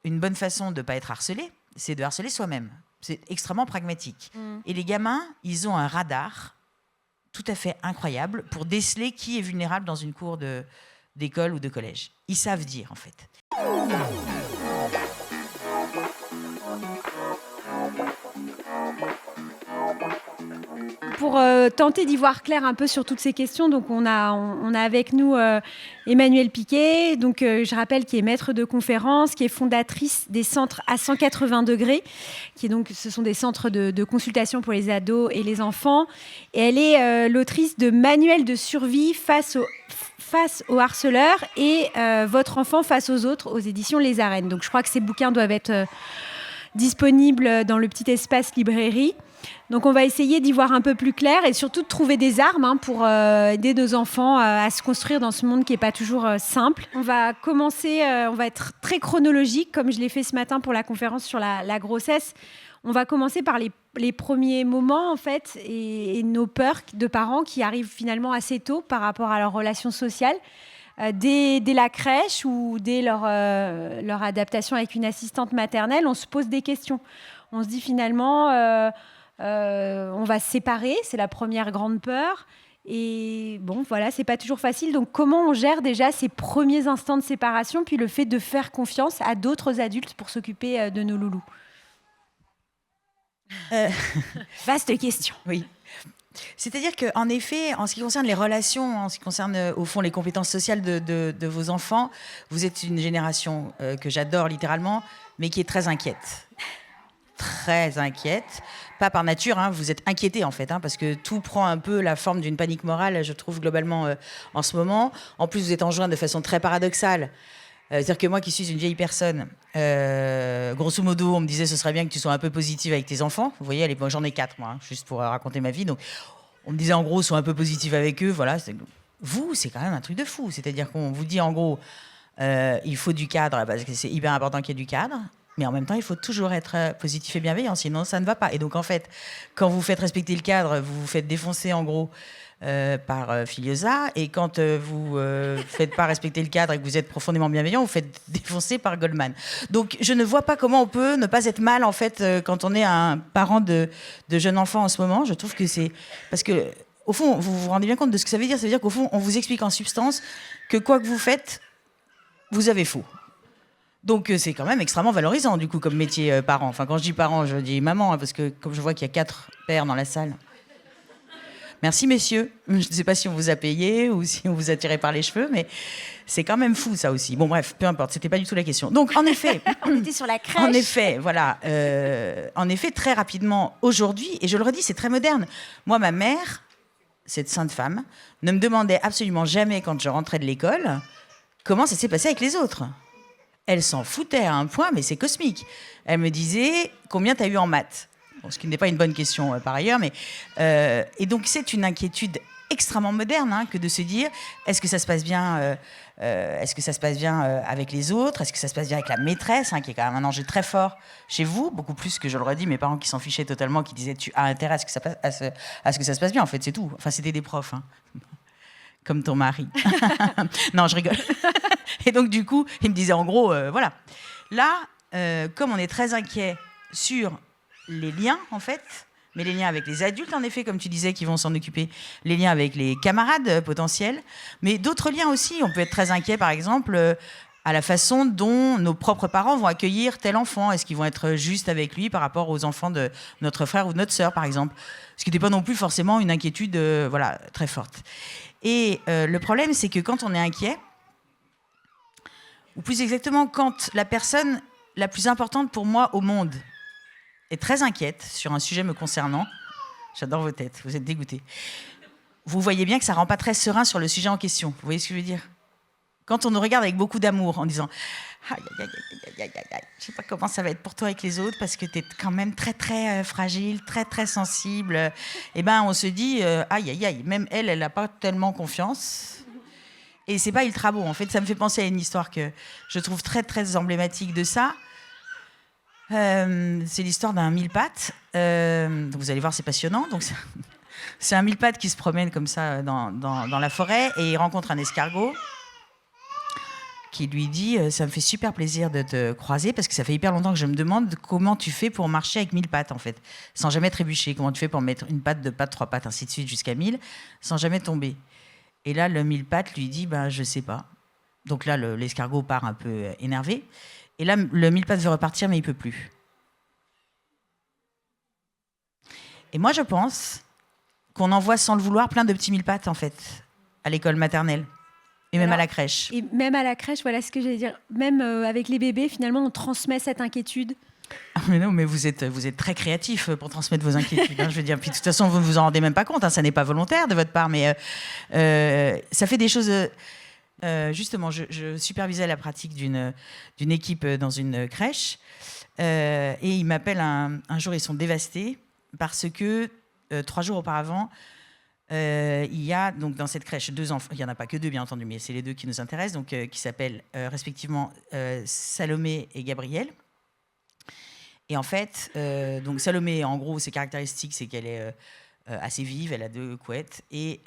une bonne façon de ne pas être harcelé, c'est de harceler soi-même. C'est extrêmement pragmatique. Et les gamins, ils ont un radar tout à fait incroyable pour déceler qui est vulnérable dans une cour d'école ou de collège. Ils savent dire, en fait. Pour tenter d'y voir clair un peu sur toutes ces questions, donc on a avec nous Emmanuelle Piquet, donc je rappelle qui est maître de conférence, qui est fondatrice des centres à 180 degrés, ce sont des centres de consultation pour les ados et les enfants. Et elle est l'autrice de Manuel de survie face aux harceleurs et Votre enfant face aux autres aux éditions Les Arènes. Donc je crois que ces bouquins doivent être disponibles dans le petit espace librairie. Donc on va essayer d'y voir un peu plus clair et surtout de trouver des armes pour aider nos enfants à se construire dans ce monde qui n'est pas toujours simple. On va commencer, on va être très chronologique comme je l'ai fait ce matin pour la conférence sur la grossesse. On va commencer par les premiers moments en fait et nos peurs de parents qui arrivent finalement assez tôt par rapport à leur relation sociale. Dès la crèche ou dès leur adaptation avec une assistante maternelle, on se pose des questions. On se dit finalement, on va se séparer, c'est la première grande peur. Et bon, voilà, c'est pas toujours facile. Donc, comment on gère déjà ces premiers instants de séparation, puis le fait de faire confiance à d'autres adultes pour s'occuper de nos loulous? Vaste question. Oui. C'est-à-dire qu'en effet, en ce qui concerne les relations, en ce qui concerne au fond les compétences sociales de vos enfants, vous êtes une génération que j'adore littéralement, mais qui est très inquiète. Très inquiète. Pas par nature, hein, vous êtes inquiétés en fait, hein, parce que tout prend un peu la forme d'une panique morale, je trouve, globalement en ce moment. En plus, vous êtes enjoint de façon très paradoxale. C'est-à-dire que moi qui suis une vieille personne, grosso modo, on me disait ce serait bien que tu sois un peu positive avec tes enfants. Vous voyez, j'en ai 4 moi, hein, juste pour raconter ma vie. Donc, on me disait en gros, sois un peu positive avec eux. Voilà. Vous, c'est quand même un truc de fou. C'est-à-dire qu'on vous dit en gros, il faut du cadre, parce que c'est hyper important qu'il y ait du cadre. Mais en même temps, il faut toujours être positif et bienveillant, sinon ça ne va pas. Et donc, en fait, quand vous faites respecter le cadre, vous vous faites défoncer, en gros, par Filiosa. Et quand vous ne faites pas respecter le cadre et que vous êtes profondément bienveillant, vous faites défoncer par Goldman. Donc, je ne vois pas comment on peut ne pas être mal, en fait, quand on est un parent de jeunes enfants en ce moment. Je trouve que c'est... Parce que, au fond, vous vous rendez bien compte de ce que ça veut dire. Ça veut dire qu'au fond, on vous explique en substance que quoi que vous faites, vous avez faux. Donc, c'est quand même extrêmement valorisant, du coup, comme métier parent. Enfin, quand je dis parent, je dis maman, hein, parce que comme je vois qu'il y a 4 pères dans la salle. Merci, messieurs. Je ne sais pas si on vous a payé ou si on vous a tiré par les cheveux, mais c'est quand même fou, ça aussi. Bon, bref, peu importe, c'était pas du tout la question. Donc, en effet... On était sur la crèche. En effet, voilà. En effet, très rapidement, aujourd'hui, et je le redis, c'est très moderne. Moi, ma mère, cette sainte femme, ne me demandait absolument jamais, quand je rentrais de l'école, comment ça s'est passé avec les autres. Elle s'en foutait à un point, mais c'est cosmique. Elle me disait combien tu as eu en maths. Bon, ce qui n'est pas une bonne question par ailleurs, mais et donc c'est une inquiétude extrêmement moderne hein, que de se dire est-ce que ça se passe bien, avec les autres, est-ce que ça se passe bien avec la maîtresse, hein, qui est quand même un enjeu très fort chez vous, beaucoup plus que je le redis, mes parents qui s'en fichaient totalement, qui disaient tu as intérêt à ce que ça se passe bien. En fait, c'est tout. Enfin, c'était des profs. Hein. Comme ton mari. Non, je rigole. Et donc, du coup, il me disait en gros, voilà. Là, comme on est très inquiet sur les liens, en fait, mais les liens avec les adultes, en effet, comme tu disais, qui vont s'en occuper, les liens avec les camarades potentiels, mais d'autres liens aussi. On peut être très inquiet, par exemple, à la façon dont nos propres parents vont accueillir tel enfant. Est-ce qu'ils vont être justes avec lui par rapport aux enfants de notre frère ou de notre sœur, par exemple. Ce qui n'était pas non plus forcément une inquiétude voilà, très forte. Et le problème, c'est que quand on est inquiet, ou plus exactement quand la personne la plus importante pour moi au monde est très inquiète sur un sujet me concernant, j'adore vos têtes, vous êtes dégoûtés, vous voyez bien que ça ne rend pas très serein sur le sujet en question. Vous voyez ce que je veux dire? Quand on nous regarde avec beaucoup d'amour en disant aïe, aïe, aïe, aïe, aïe, aïe, je ne sais pas comment ça va être pour toi avec les autres parce que tu es quand même très, très fragile, très, très sensible, et ben on se dit aïe, aïe, aïe, même elle n'a pas tellement confiance. Et c'est pas ultra beau. En fait, ça me fait penser à une histoire que je trouve très, très emblématique de ça. C'est l'histoire d'un mille-pattes. Vous allez voir, c'est passionnant. Donc, c'est un mille-pattes qui se promène comme ça dans la forêt et il rencontre un escargot qui lui dit ça me fait super plaisir de te croiser parce que ça fait hyper longtemps que je me demande comment tu fais pour marcher avec 1000 pattes en fait, sans jamais trébucher. Comment tu fais pour mettre une patte, deux pattes, trois pattes, ainsi de suite jusqu'à 1000 sans jamais tomber. Et là, le 1000 pattes lui dit je sais pas. Donc là, l'escargot part un peu énervé. Et là, le 1000 pattes veut repartir, mais il peut plus. Et moi, je pense qu'on envoie sans le vouloir plein de petits 1000 pattes en fait à l'école maternelle. Et même à la crèche. Et même à la crèche, voilà ce que j'allais dire. Même avec les bébés, finalement, on transmet cette inquiétude. Ah mais non, mais vous êtes très créatif pour transmettre vos inquiétudes. Hein, je veux dire, puis de toute façon, vous ne vous en rendez même pas compte. Hein, ça n'est pas volontaire de votre part, mais ça fait des choses. Justement, je supervisais la pratique d'une équipe dans une crèche, et ils m'appellent un jour. Ils sont dévastés parce que 3 jours auparavant. Il y a donc dans cette crèche 2 enfants, il n'y en a pas que 2 bien entendu, mais c'est les 2 qui nous intéressent, donc, qui s'appellent respectivement Salomé et Gabriel. Et en fait, donc Salomé, en gros, ses caractéristiques, c'est qu'elle est assez vive, elle a 2 couettes, et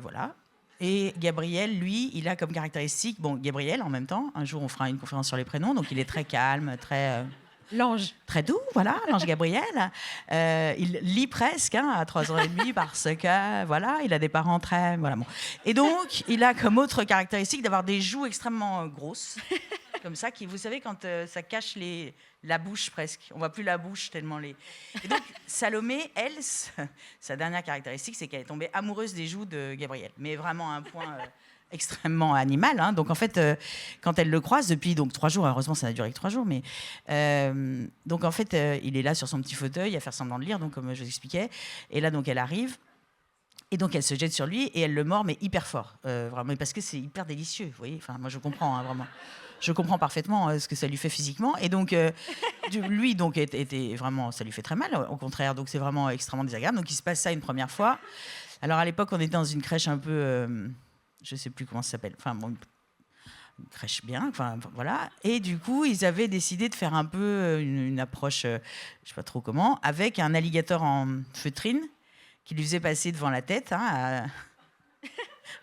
voilà. Et Gabriel, lui, il a comme caractéristique, Gabriel en même temps, un jour on fera une conférence sur les prénoms, donc il est très calme, très... L'ange. Très doux, voilà, l'ange Gabriel. Il lit presque à 3h30 parce que, voilà, il a des parents très... Voilà, bon. Et donc, il a comme autre caractéristique d'avoir des joues extrêmement grosses, comme ça, qui, vous savez, quand ça cache la bouche presque. On ne voit plus la bouche tellement les... Et donc, Salomé, elle, sa dernière caractéristique, c'est qu'elle est tombée amoureuse des joues de Gabriel. Mais vraiment à un point... extrêmement animal, hein. Donc en fait, quand elle le croise depuis 3 jours, heureusement ça n'a duré que 3 jours, mais donc en fait, il est là sur son petit fauteuil à faire semblant de lire, donc comme je vous expliquais, et là donc elle arrive, et donc elle se jette sur lui et elle le mord, mais hyper fort, vraiment, parce que c'est hyper délicieux, vous voyez. Enfin, moi je comprends, hein, vraiment. Je comprends parfaitement ce que ça lui fait physiquement, et donc lui donc était vraiment, ça lui fait très mal, au contraire, donc c'est vraiment extrêmement désagréable. Donc il se passe ça une première fois. Alors à l'époque, on était dans une crèche un peu je ne sais plus comment ça s'appelle, enfin bon, une crèche bien, enfin voilà. Et du coup, ils avaient décidé de faire un peu une approche, je ne sais pas trop comment, avec un alligator en feutrine qui lui faisait passer devant la tête à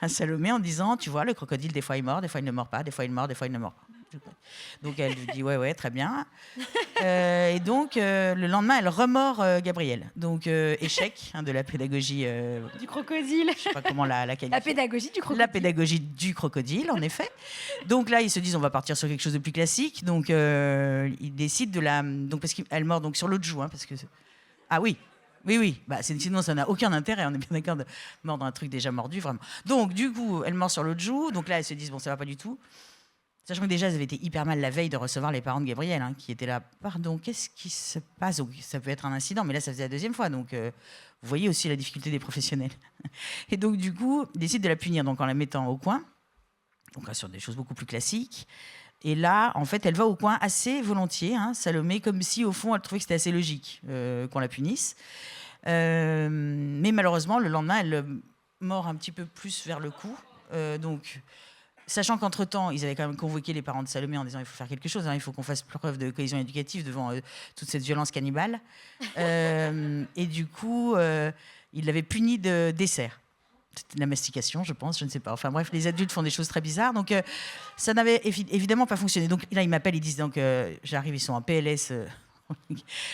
Salomé en disant, tu vois, le crocodile, des fois il mord, des fois il ne mord pas, des fois il mord, des fois il ne mord pas. Donc elle lui dit ouais, très bien. Et donc le lendemain, elle remord Gabriel. Donc échec de la pédagogie du crocodile. Je sais pas comment la qualifier. La pédagogie du crocodile. La pédagogie du crocodile, en effet. Donc là, ils se disent on va partir sur quelque chose de plus classique. Donc ils décident donc parce qu'elle mord donc sur l'autre joue, parce que oui. Sinon ça n'a aucun intérêt, on est bien d'accord de mordre un truc déjà mordu, vraiment. Donc du coup, elle mord sur l'autre joue. Donc là, elles se disent bon, ça va pas du tout. Sachant que déjà, elles avaient été hyper mal la veille de recevoir les parents de Gabriel, qui étaient là. Pardon, qu'est-ce qui se passe? Donc, ça peut être un incident, mais là, ça faisait la 2e fois. Donc, vous voyez aussi la difficulté des professionnels. Et donc, du coup, ils décident de la punir donc, en la mettant au coin, donc là, sur des choses beaucoup plus classiques. Et là, en fait, elle va au coin assez volontiers, Salomé, comme si, au fond, elle trouvait que c'était assez logique qu'on la punisse. Mais malheureusement, le lendemain, elle mord un petit peu plus vers le cou. Donc... Sachant qu'entre-temps, ils avaient quand même convoqué les parents de Salomé en disant il faut faire quelque chose, il faut qu'on fasse preuve de cohésion éducative devant toute cette violence cannibale. Et du coup, ils l'avaient puni de dessert. C'était de la mastication, je pense, je ne sais pas. Enfin bref, les adultes font des choses très bizarres. Donc ça n'avait évidemment pas fonctionné. Donc là, ils m'appellent, ils disent donc j'arrive, ils sont en PLS.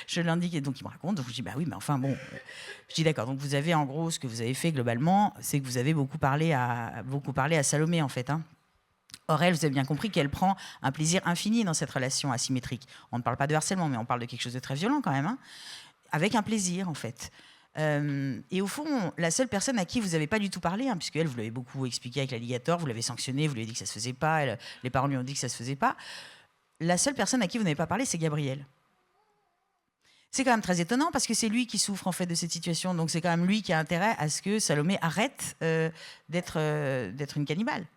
Je l'indique et donc ils me racontent. Donc je dis oui, mais enfin bon. Je dis d'accord. Donc vous avez en gros ce que vous avez fait globalement, c'est que vous avez beaucoup parlé à Salomé en fait. Or, elle, vous avez bien compris qu'elle prend un plaisir infini dans cette relation asymétrique. On ne parle pas de harcèlement, mais on parle de quelque chose de très violent quand même, avec un plaisir en fait. Et au fond, la seule personne à qui vous n'avez pas du tout parlé, puisque elle, vous l'avez beaucoup expliqué avec l'alligator, vous l'avez sanctionné, vous lui avez dit que ça ne se faisait pas, les parents lui ont dit que ça ne se faisait pas. La seule personne à qui vous n'avez pas parlé, c'est Gabriel. C'est quand même très étonnant parce que c'est lui qui souffre en fait de cette situation. Donc c'est quand même lui qui a intérêt à ce que Salomé arrête d'être une cannibale.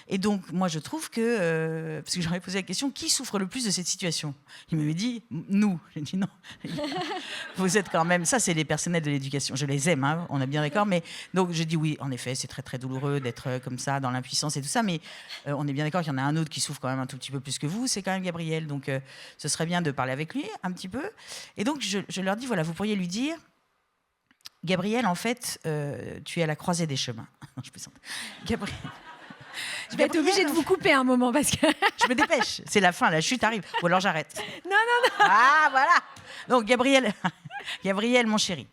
Et donc, moi, je trouve que... parce que j'aurais posé la question, qui souffre le plus de cette situation? Il m'avait dit, nous. J'ai dit non. Vous êtes quand même... Ça, c'est les personnels de l'éducation. Je les aime, on est bien d'accord. Mais donc, j'ai dit oui, en effet, c'est très, très douloureux d'être comme ça, dans l'impuissance et tout ça. Mais on est bien d'accord qu'il y en a un autre qui souffre quand même un tout petit peu plus que vous. C'est quand même Gabriel. Donc, ce serait bien de parler avec lui un petit peu. Et donc, je leur dis, voilà, vous pourriez lui dire... Gabriel, en fait, tu es à la croisée des chemins. Non, je plaisante. Gabriel... Je vais être obligée de vous couper un moment parce que... Je me dépêche, c'est la fin, la chute arrive. Ou alors j'arrête. Non. Ah, voilà. Donc, Gabriel, mon chéri,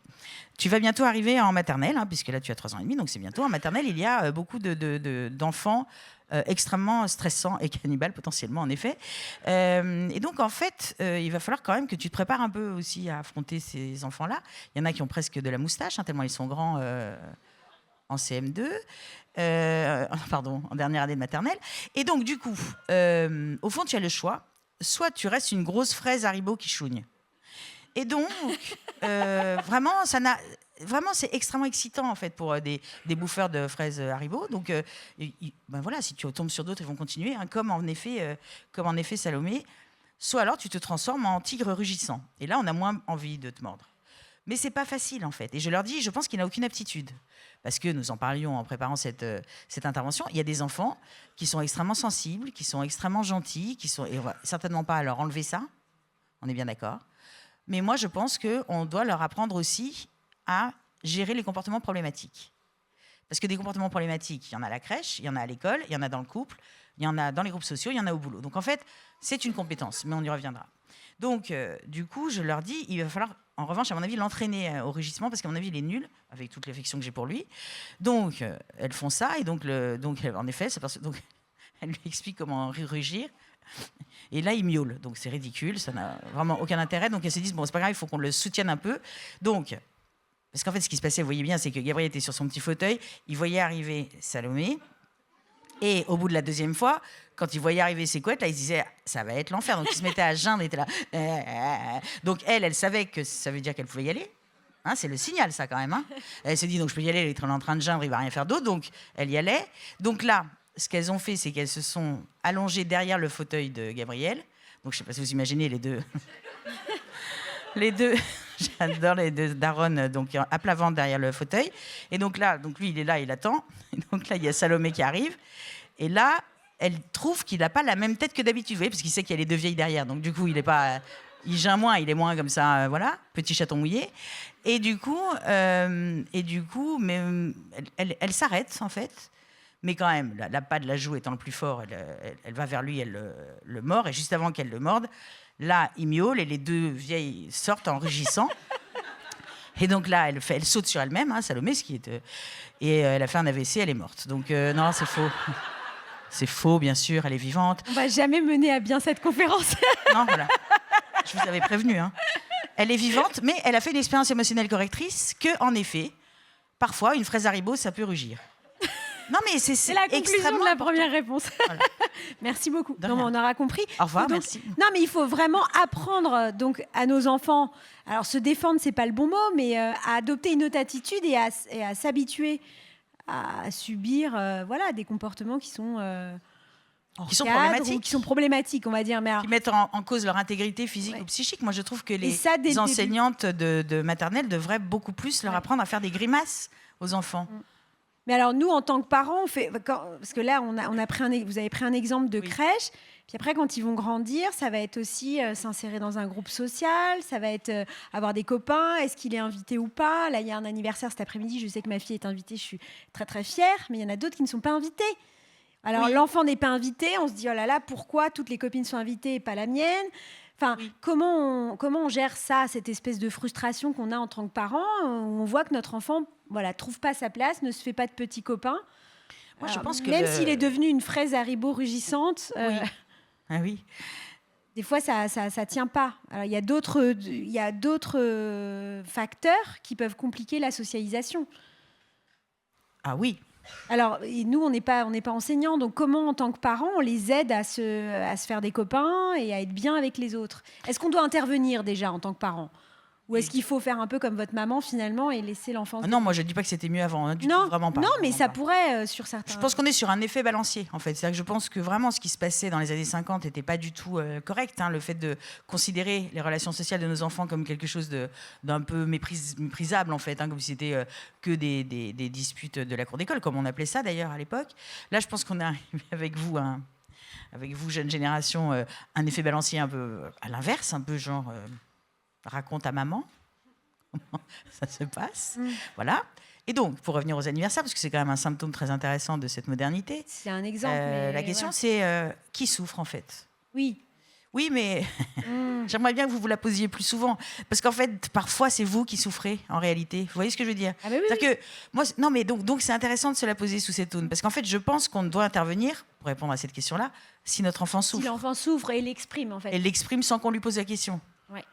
tu vas bientôt arriver en maternelle, hein, puisque là, tu as 3 ans et demi, donc c'est bientôt. En maternelle, il y a beaucoup d'enfants extrêmement stressants et cannibales, potentiellement, en effet. Et donc, en fait, il va falloir quand même que tu te prépares un peu aussi à affronter ces enfants-là. Il y en a qui ont presque de la moustache, hein, tellement ils sont grands en CM2. En dernière année de maternelle. Et donc, du coup, au fond, tu as le choix. Soit tu restes une grosse fraise Haribo qui chougne. Et donc, vraiment, c'est extrêmement excitant, en fait, pour des bouffeurs de fraises Haribo. Donc, voilà, si tu tombes sur d'autres, ils vont continuer, hein, comme en effet Salomé. Soit alors, tu te transformes en tigre rugissant. Et là, on a moins envie de te mordre. Mais c'est pas facile, en fait. Et je leur dis, je pense qu'il n'a aucune aptitude. Parce que nous en parlions en préparant cette intervention. Il y a des enfants qui sont extrêmement sensibles, qui sont extrêmement gentils, et on va certainement pas leur enlever ça. On est bien d'accord. Mais moi, je pense qu'on doit leur apprendre aussi à gérer les comportements problématiques. Parce que des comportements problématiques, il y en a à la crèche, il y en a à l'école, il y en a dans le couple, il y en a dans les groupes sociaux, il y en a au boulot. Donc en fait, c'est une compétence, mais on y reviendra. Donc, du coup, je leur dis, il va falloir, en revanche, à mon avis, l'entraîner au rugissement, parce qu'à mon avis, il est nul, avec toute l'affection que j'ai pour lui. Donc, elles font ça, et donc en effet, donc, elle lui explique comment rugir. Et là, il miaule, donc c'est ridicule, ça n'a vraiment aucun intérêt. Donc, elles se disent, bon, c'est pas grave, il faut qu'on le soutienne un peu. Donc, parce qu'en fait, ce qui se passait, vous voyez bien, c'est que Gabriel était sur son petit fauteuil, il voyait arriver Salomé, et au bout de la deuxième fois, quand il voyait arriver ses couettes, là, il se disait ça va être l'enfer. Donc il se mettait à geindre, il était là. Donc elle savait que ça veut dire qu'elle pouvait y aller. Hein, c'est le signal, ça, quand même. Hein. Elle se dit donc je peux y aller, elle est en train de geindre, il va rien faire d'autre. Donc elle y allait. Donc là, ce qu'elles ont fait, c'est qu'elles se sont allongées derrière le fauteuil de Gabriel. Donc je ne sais pas si vous imaginez les deux. J'adore les deux darons, donc à plat ventre derrière le fauteuil. Et donc là, lui, il est là, il attend. Et donc là, il y a Salomé qui arrive. Et là, elle trouve qu'il n'a pas la même tête que d'habitude, vous voyez, parce qu'il sait qu'il y a les deux vieilles derrière. Donc du coup, il geint moins, il est moins comme ça, voilà, petit chaton mouillé. Et du coup, mais elle s'arrête, en fait. Mais quand même, la patte de la joue étant le plus fort, elle va vers lui, elle le mord. Et juste avant qu'elle le morde, là, il miaule et les deux vieilles sortent en rugissant. Et donc là, elle saute sur elle-même, hein, Salomé, et elle a fait un AVC, elle est morte. Donc non, c'est faux. C'est faux, bien sûr, elle est vivante. On va jamais mener à bien cette conférence. Non, voilà. Je vous avais prévenu. Hein. Elle est vivante, mais elle a fait une expérience émotionnelle correctrice que, en effet, parfois, une fraise Haribo, ça peut rugir. Non, mais c'est la conclusion de la important. première réponse. Voilà. Merci beaucoup. Non, mais on aura compris. Au revoir, merci. Non, mais il faut vraiment apprendre donc, à nos enfants. Alors, se défendre, c'est pas le bon mot, mais à adopter une autre attitude et à s'habituer à subir voilà, des comportements qui sont problématiques, on va dire. Mais alors, qui mettent en cause leur intégrité physique ou psychique. Moi, je trouve que les enseignantes de maternelle devraient beaucoup plus leur apprendre à faire des grimaces aux enfants. Mais alors, nous, en tant que parents, parce que là, vous avez pris un exemple de crèche. Puis après, quand ils vont grandir, ça va être aussi s'insérer dans un groupe social, ça va être avoir des copains, est-ce qu'il est invité ou pas. Là, il y a un anniversaire cet après-midi, je sais que ma fille est invitée, je suis très, très fière, mais il y en a d'autres qui ne sont pas invités. Alors, l'enfant n'est pas invité, on se dit, oh là là, pourquoi toutes les copines sont invitées et pas la mienne ? Enfin, comment on gère ça, cette espèce de frustration qu'on a en tant que parents, où on voit que notre enfant trouve pas sa place, ne se fait pas de petits copains. Moi, je pense que même s'il est devenu une fraise Haribo rugissante, ah oui. Des fois, ça tient pas. Alors, il y a d'autres facteurs qui peuvent compliquer la socialisation. Ah oui. Alors, nous, on n'est pas enseignants, donc comment, en tant que parents, on les aide à se faire des copains et à être bien avec les autres ? Est-ce qu'on doit intervenir déjà en tant que parents ? Ou est-ce qu'il faut faire un peu comme votre maman, finalement, et laisser l'enfant... Non, moi, je ne dis pas que c'était mieux avant, hein, tout, vraiment pas. Non, mais vraiment ça pas. Pourrait, sur certains... Je pense qu'on est sur un effet balancier, en fait. C'est-à-dire que je pense que vraiment, ce qui se passait dans les années 50 n'était pas du tout correct. Hein, le fait de considérer les relations sociales de nos enfants comme quelque chose d'un peu méprisable, en fait, hein, comme si c'était que des disputes de la cour d'école, comme on appelait ça, d'ailleurs, à l'époque. Là, je pense qu'on est arrivé avec vous, jeune génération, un effet balancier un peu à l'inverse, un peu genre... raconte à maman comment ça se passe. Voilà. Et donc, pour revenir aux anniversaires, parce que c'est quand même un symptôme très intéressant de cette modernité, C'est un exemple. la question c'est qui souffre en fait? Oui. Oui, mais j'aimerais bien que vous vous la posiez plus souvent. Parce qu'en fait, parfois, c'est vous qui souffrez, en réalité. Vous voyez ce que je veux dire? Ah, bah oui, C'est-à-dire que, moi, non, mais donc, c'est intéressant de se la poser sous cette aune. Parce qu'en fait, je pense qu'on doit intervenir, pour répondre à cette question-là, si notre enfant souffre. Si l'enfant souffre et l'exprime, en fait. Et l'exprime sans qu'on lui pose la question. Ouais.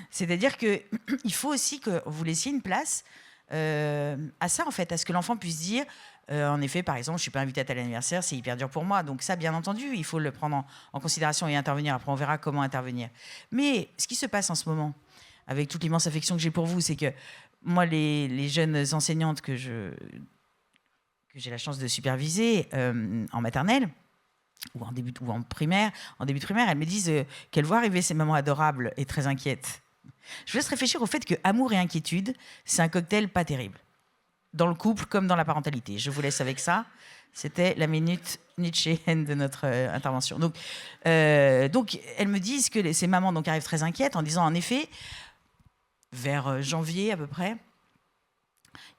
C'est-à-dire qu'il faut aussi que vous laissiez une place à ça, en fait, à ce que l'enfant puisse dire en effet, par exemple, je ne suis pas invitée à tel anniversaire, c'est hyper dur pour moi. Donc ça, bien entendu, il faut le prendre en considération et intervenir. Après, on verra comment intervenir. Mais ce qui se passe en ce moment, avec toute l'immense affection que j'ai pour vous, c'est que moi, les jeunes enseignantes que j'ai la chance de superviser en maternelle, ou en début de primaire, elles me disent qu'elles voient arriver ces mamans adorables et très inquiètes. Je vous laisse réfléchir au fait que amour et inquiétude, c'est un cocktail pas terrible. Dans le couple comme dans la parentalité. Je vous laisse avec ça. C'était la minute nietzschéenne de notre intervention. Donc, elles me disent que ces mamans donc, arrivent très inquiètes en disant, en effet, vers janvier à peu près,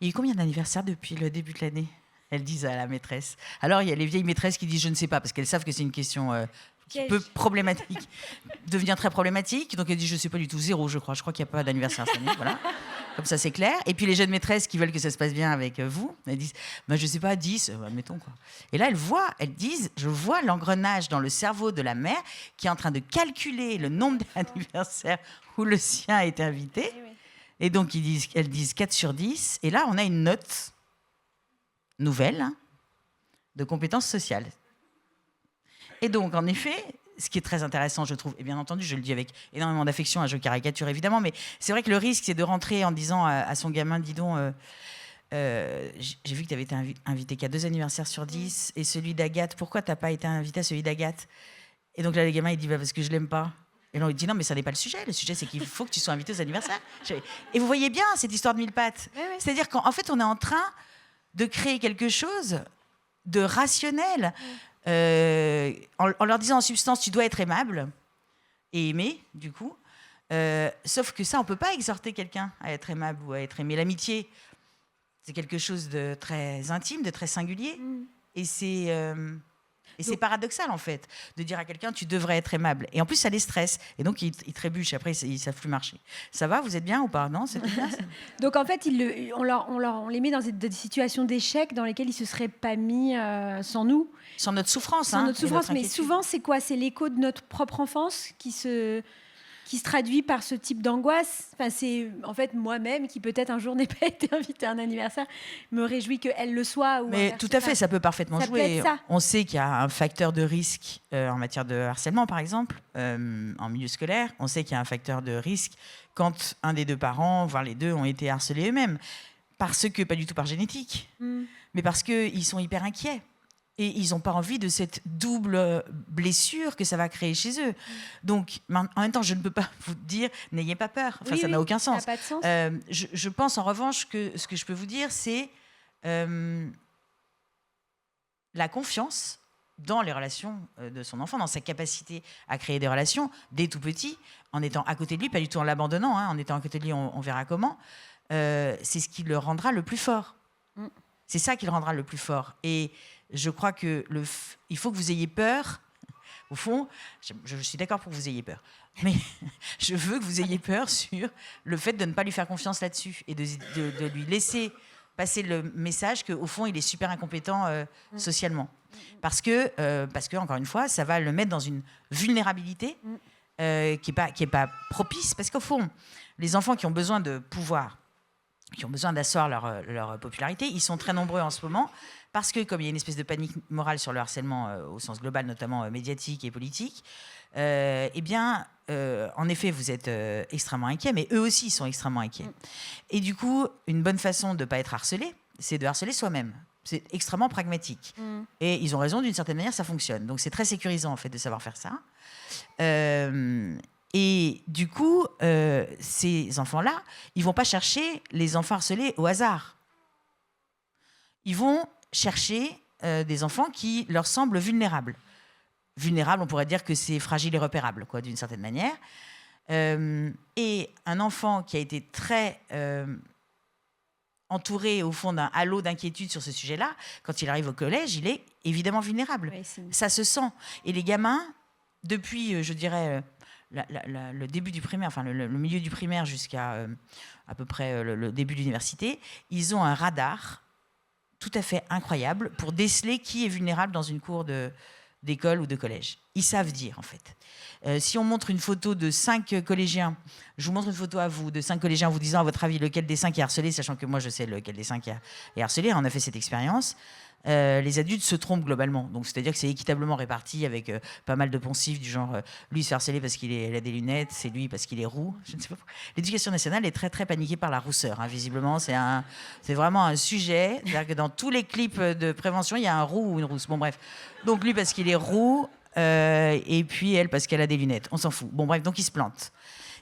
il y a eu combien d'anniversaires depuis le début de l'année? Elles disent à la maîtresse. Alors, il y a les vieilles maîtresses qui disent, je ne sais pas, parce qu'elles savent que c'est une question qui peut problématique, devient très problématique. Donc, elles disent, je ne sais pas du tout, 0, je crois. Je crois qu'il n'y a pas d'anniversaire cette année. Voilà. Comme ça, c'est clair. Et puis, les jeunes maîtresses qui veulent que ça se passe bien avec vous, elles disent, bah, je ne sais pas, 10, admettons. Quoi. Et là, elles disent, je vois l'engrenage dans le cerveau de la mère qui est en train de calculer le nombre d'anniversaires où le sien a été invité. Et donc, elles disent 4 sur 10. Et là, on a une note nouvelle de compétences sociales. Et donc, en effet, ce qui est très intéressant, je trouve, et bien entendu, je le dis avec énormément d'affection, je caricature évidemment, mais c'est vrai que le risque, c'est de rentrer en disant à son gamin, dis donc, j'ai vu que tu avais été invité qu'à 2 anniversaires sur 10, et celui d'Agathe, pourquoi tu n'as pas été invité à celui d'Agathe? Et donc là, le gamin, il dit, bah, parce que je ne l'aime pas. Et là, on lui dit, non, mais ça n'est pas le sujet. Le sujet, c'est qu'il faut que tu sois invité aux anniversaires. Et vous voyez bien cette histoire de mille pattes. Oui. C'est-à-dire qu'en fait, on est en train de créer quelque chose de rationnel, en leur disant en substance, tu dois être aimable et aimé, du coup. Sauf que ça, on ne peut pas exhorter quelqu'un à être aimable ou à être aimé. L'amitié, c'est quelque chose de très intime, de très singulier. Et c'est paradoxal, en fait, de dire à quelqu'un, tu devrais être aimable. Et en plus, ça les stresse. Et donc, ils trébuchent. Après, ils ne savent plus marcher. Ça va? Vous êtes bien ou pas? Non, c'est bien. Donc, en fait, on les met dans des situations d'échec dans lesquelles ils ne se seraient pas mis sans nous. Sans notre souffrance. Sans notre souffrance. Mais souvent, c'est quoi? C'est l'écho de notre propre enfance qui se traduit par ce type d'angoisse. Enfin, c'est en fait moi-même qui peut-être un jour n'ai pas été invitée à un anniversaire, me réjouis qu'elle le soit. Mais tout à fait, ça peut parfaitement jouer. On sait qu'il y a un facteur de risque en matière de harcèlement, par exemple, en milieu scolaire. On sait qu'il y a un facteur de risque quand un des deux parents, voire les deux, ont été harcelés eux-mêmes. Parce que, pas du tout par génétique, mais parce qu'ils sont hyper inquiets. Et ils n'ont pas envie de cette double blessure que ça va créer chez eux. Donc, en même temps, je ne peux pas vous dire, n'ayez pas peur. Enfin, ça n'a aucun sens. Ça n'a pas de sens. Je pense, en revanche, que ce que je peux vous dire, c'est la confiance dans les relations de son enfant, dans sa capacité à créer des relations, dès tout petit, en étant à côté de lui, pas du tout en l'abandonnant, en étant à côté de lui, on verra comment. C'est ce qui le rendra le plus fort. C'est ça qui le rendra le plus fort. Et je crois que il faut que vous ayez peur. Au fond, je suis d'accord pour que vous ayez peur. Mais je veux que vous ayez peur sur le fait de ne pas lui faire confiance là-dessus et de lui laisser passer le message qu'au fond, il est super incompétent socialement. Parce que, encore une fois, ça va le mettre dans une vulnérabilité qui est pas propice. Parce qu'au fond, les enfants qui ont besoin de pouvoir, qui ont besoin d'asseoir leur popularité, ils sont très nombreux en ce moment, parce que comme il y a une espèce de panique morale sur le harcèlement au sens global, notamment médiatique et politique, en effet, vous êtes extrêmement inquiets, mais eux aussi, ils sont extrêmement inquiets. Et du coup, une bonne façon de ne pas être harcelé, c'est de harceler soi-même. C'est extrêmement pragmatique. Et ils ont raison, d'une certaine manière, ça fonctionne. Donc c'est très sécurisant, en fait, de savoir faire ça. Et du coup, ces enfants-là, ils ne vont pas chercher les enfants harcelés au hasard. Ils vont chercher des enfants qui leur semblent vulnérables. Vulnérables, on pourrait dire que c'est fragile et repérable, quoi, d'une certaine manière. Et un enfant qui a été très entouré au fond d'un halo d'inquiétude sur ce sujet-là, quand il arrive au collège, il est évidemment vulnérable. Oui, ça se sent. Et les gamins, depuis, je dirais, le début du primaire, enfin le milieu du primaire jusqu'à à peu près le début de l'université, ils ont un radar tout à fait incroyable pour déceler qui est vulnérable dans une cour d'école ou de collège. Ils savent dire, en fait. Si on montre une photo de 5 collégiens, je vous montre une photo à vous, de 5 collégiens, vous disant à votre avis lequel des 5 est harcelé, sachant que moi je sais lequel des 5 est harcelé, on a fait cette expérience. Les adultes se trompent globalement. Donc, c'est-à-dire que c'est équitablement réparti avec pas mal de poncifs du genre lui se fait harceler parce qu'il a des lunettes, c'est lui parce qu'il est roux. Je ne sais pas. L'éducation nationale est très très paniquée par la rousseur. Hein. Visiblement, c'est vraiment un sujet. C'est-à-dire que dans tous les clips de prévention, il y a un roux ou une rousse. Bon bref. Donc lui parce qu'il est roux et puis elle parce qu'elle a des lunettes. On s'en fout. Bon bref, donc ils se plantent.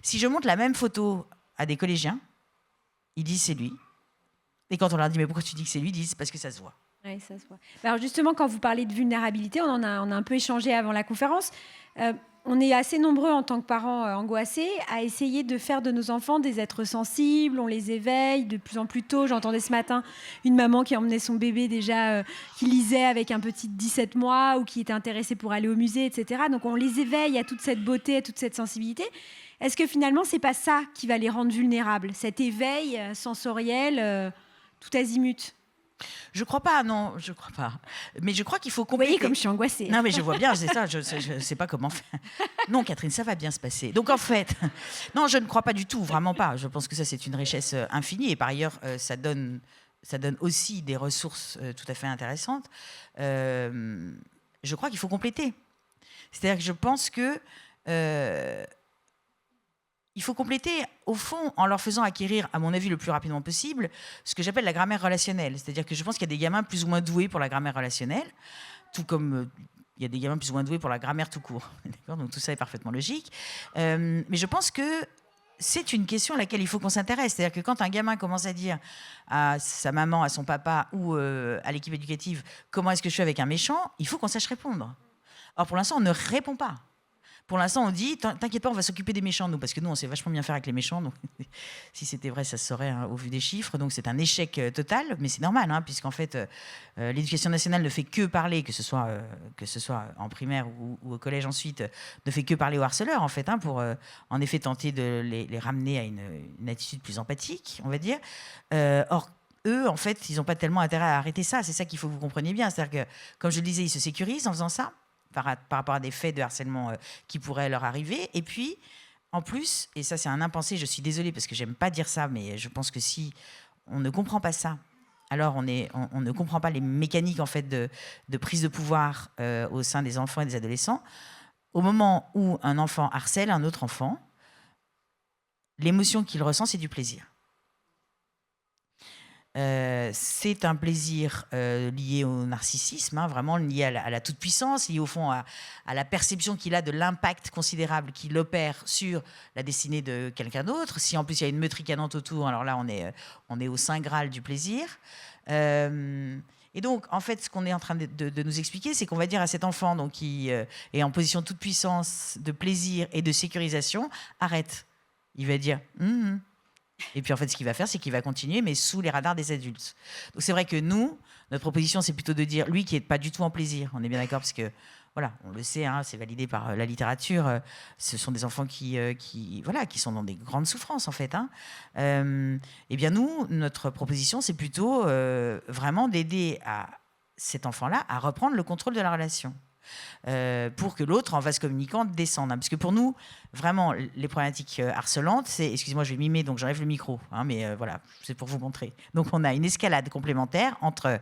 Si je montre la même photo à des collégiens, ils disent c'est lui. Et quand on leur dit mais pourquoi tu dis que c'est lui, ils disent parce que ça se voit. Oui, ça se voit. Alors justement, quand vous parlez de vulnérabilité, on a un peu échangé avant la conférence. On est assez nombreux en tant que parents angoissés à essayer de faire de nos enfants des êtres sensibles. On les éveille de plus en plus tôt. J'entendais ce matin une maman qui emmenait son bébé déjà, qui lisait avec un petit de 17 mois ou qui était intéressée pour aller au musée, etc. Donc on les éveille à toute cette beauté, à toute cette sensibilité. Est-ce que finalement, c'est pas ça qui va les rendre vulnérables, cet éveil sensoriel tout azimut? Je crois pas, non, je crois pas. Mais je crois qu'il faut compléter. Vous voyez comme je suis angoissée. Non, mais je vois bien, c'est ça, je sais pas comment faire. Non, Catherine, ça va bien se passer. Donc en fait, non, je ne crois pas du tout, vraiment pas. Je pense que ça, c'est une richesse infinie. Et par ailleurs, ça donne aussi des ressources tout à fait intéressantes. Je crois qu'il faut compléter. C'est-à-dire que je pense que... il faut compléter, au fond, en leur faisant acquérir, à mon avis, le plus rapidement possible, ce que j'appelle la grammaire relationnelle. C'est-à-dire que je pense qu'il y a des gamins plus ou moins doués pour la grammaire relationnelle, tout comme il y a des gamins plus ou moins doués pour la grammaire tout court. Donc tout ça est parfaitement logique. Mais je pense que c'est une question à laquelle il faut qu'on s'intéresse. C'est-à-dire que quand un gamin commence à dire à sa maman, à son papa ou à l'équipe éducative « Comment est-ce que je suis avec un méchant ?», il faut qu'on sache répondre. Or, pour l'instant, on ne répond pas. Pour l'instant, on dit, t'inquiète pas, on va s'occuper des méchants, nous, parce que nous, on sait vachement bien faire avec les méchants. Donc, si c'était vrai, ça se saurait hein, au vu des chiffres. Donc, c'est un échec total, mais c'est normal, hein, puisqu'en fait, l'éducation nationale ne fait que parler, que ce soit en primaire ou au collège ensuite, ne fait que parler aux harceleurs, en fait, hein, pour en effet tenter de les ramener à une attitude plus empathique, on va dire. Or, eux, en fait, ils n'ont pas tellement intérêt à arrêter ça. C'est ça qu'il faut que vous compreniez bien. C'est-à-dire que, comme je le disais, ils se sécurisent en faisant ça. Par rapport à des faits de harcèlement qui pourraient leur arriver. Et puis, en plus, et ça c'est un impensé, je suis désolée parce que j'aime pas dire ça, mais je pense que si on ne comprend pas ça, alors on ne comprend pas les mécaniques en fait de prise de pouvoir au sein des enfants et des adolescents. Au moment où un enfant harcèle un autre enfant, l'émotion qu'il ressent, c'est du plaisir. C'est un plaisir lié au narcissisme, hein, vraiment lié à la toute-puissance, lié au fond à la perception qu'il a de l'impact considérable qu'il opère sur la destinée de quelqu'un d'autre. Si en plus il y a une meute ricanante autour, alors là on est au saint graal du plaisir. Et donc, en fait, ce qu'on est en train de nous expliquer, c'est qu'on va dire à cet enfant donc, qui est en position de toute-puissance, de plaisir et de sécurisation, arrête. Il va dire Et puis en fait, ce qu'il va faire, c'est qu'il va continuer, mais sous les radars des adultes. Donc c'est vrai que nous, notre proposition, c'est plutôt de dire, lui qui n'est pas du tout en plaisir, on est bien d'accord, parce que, voilà, on le sait, hein, c'est validé par la littérature, ce sont des enfants qui sont dans des grandes souffrances, en fait. Hein. Eh bien nous, notre proposition, c'est plutôt vraiment d'aider à cet enfant-là à reprendre le contrôle de la relation. Pour que l'autre, en vase communicant, descende. Parce que pour nous, vraiment, les problématiques harcelantes, c'est... Excusez-moi, je vais mimer, donc j'enlève le micro. Hein, mais voilà, c'est pour vous montrer. Donc on a une escalade complémentaire entre...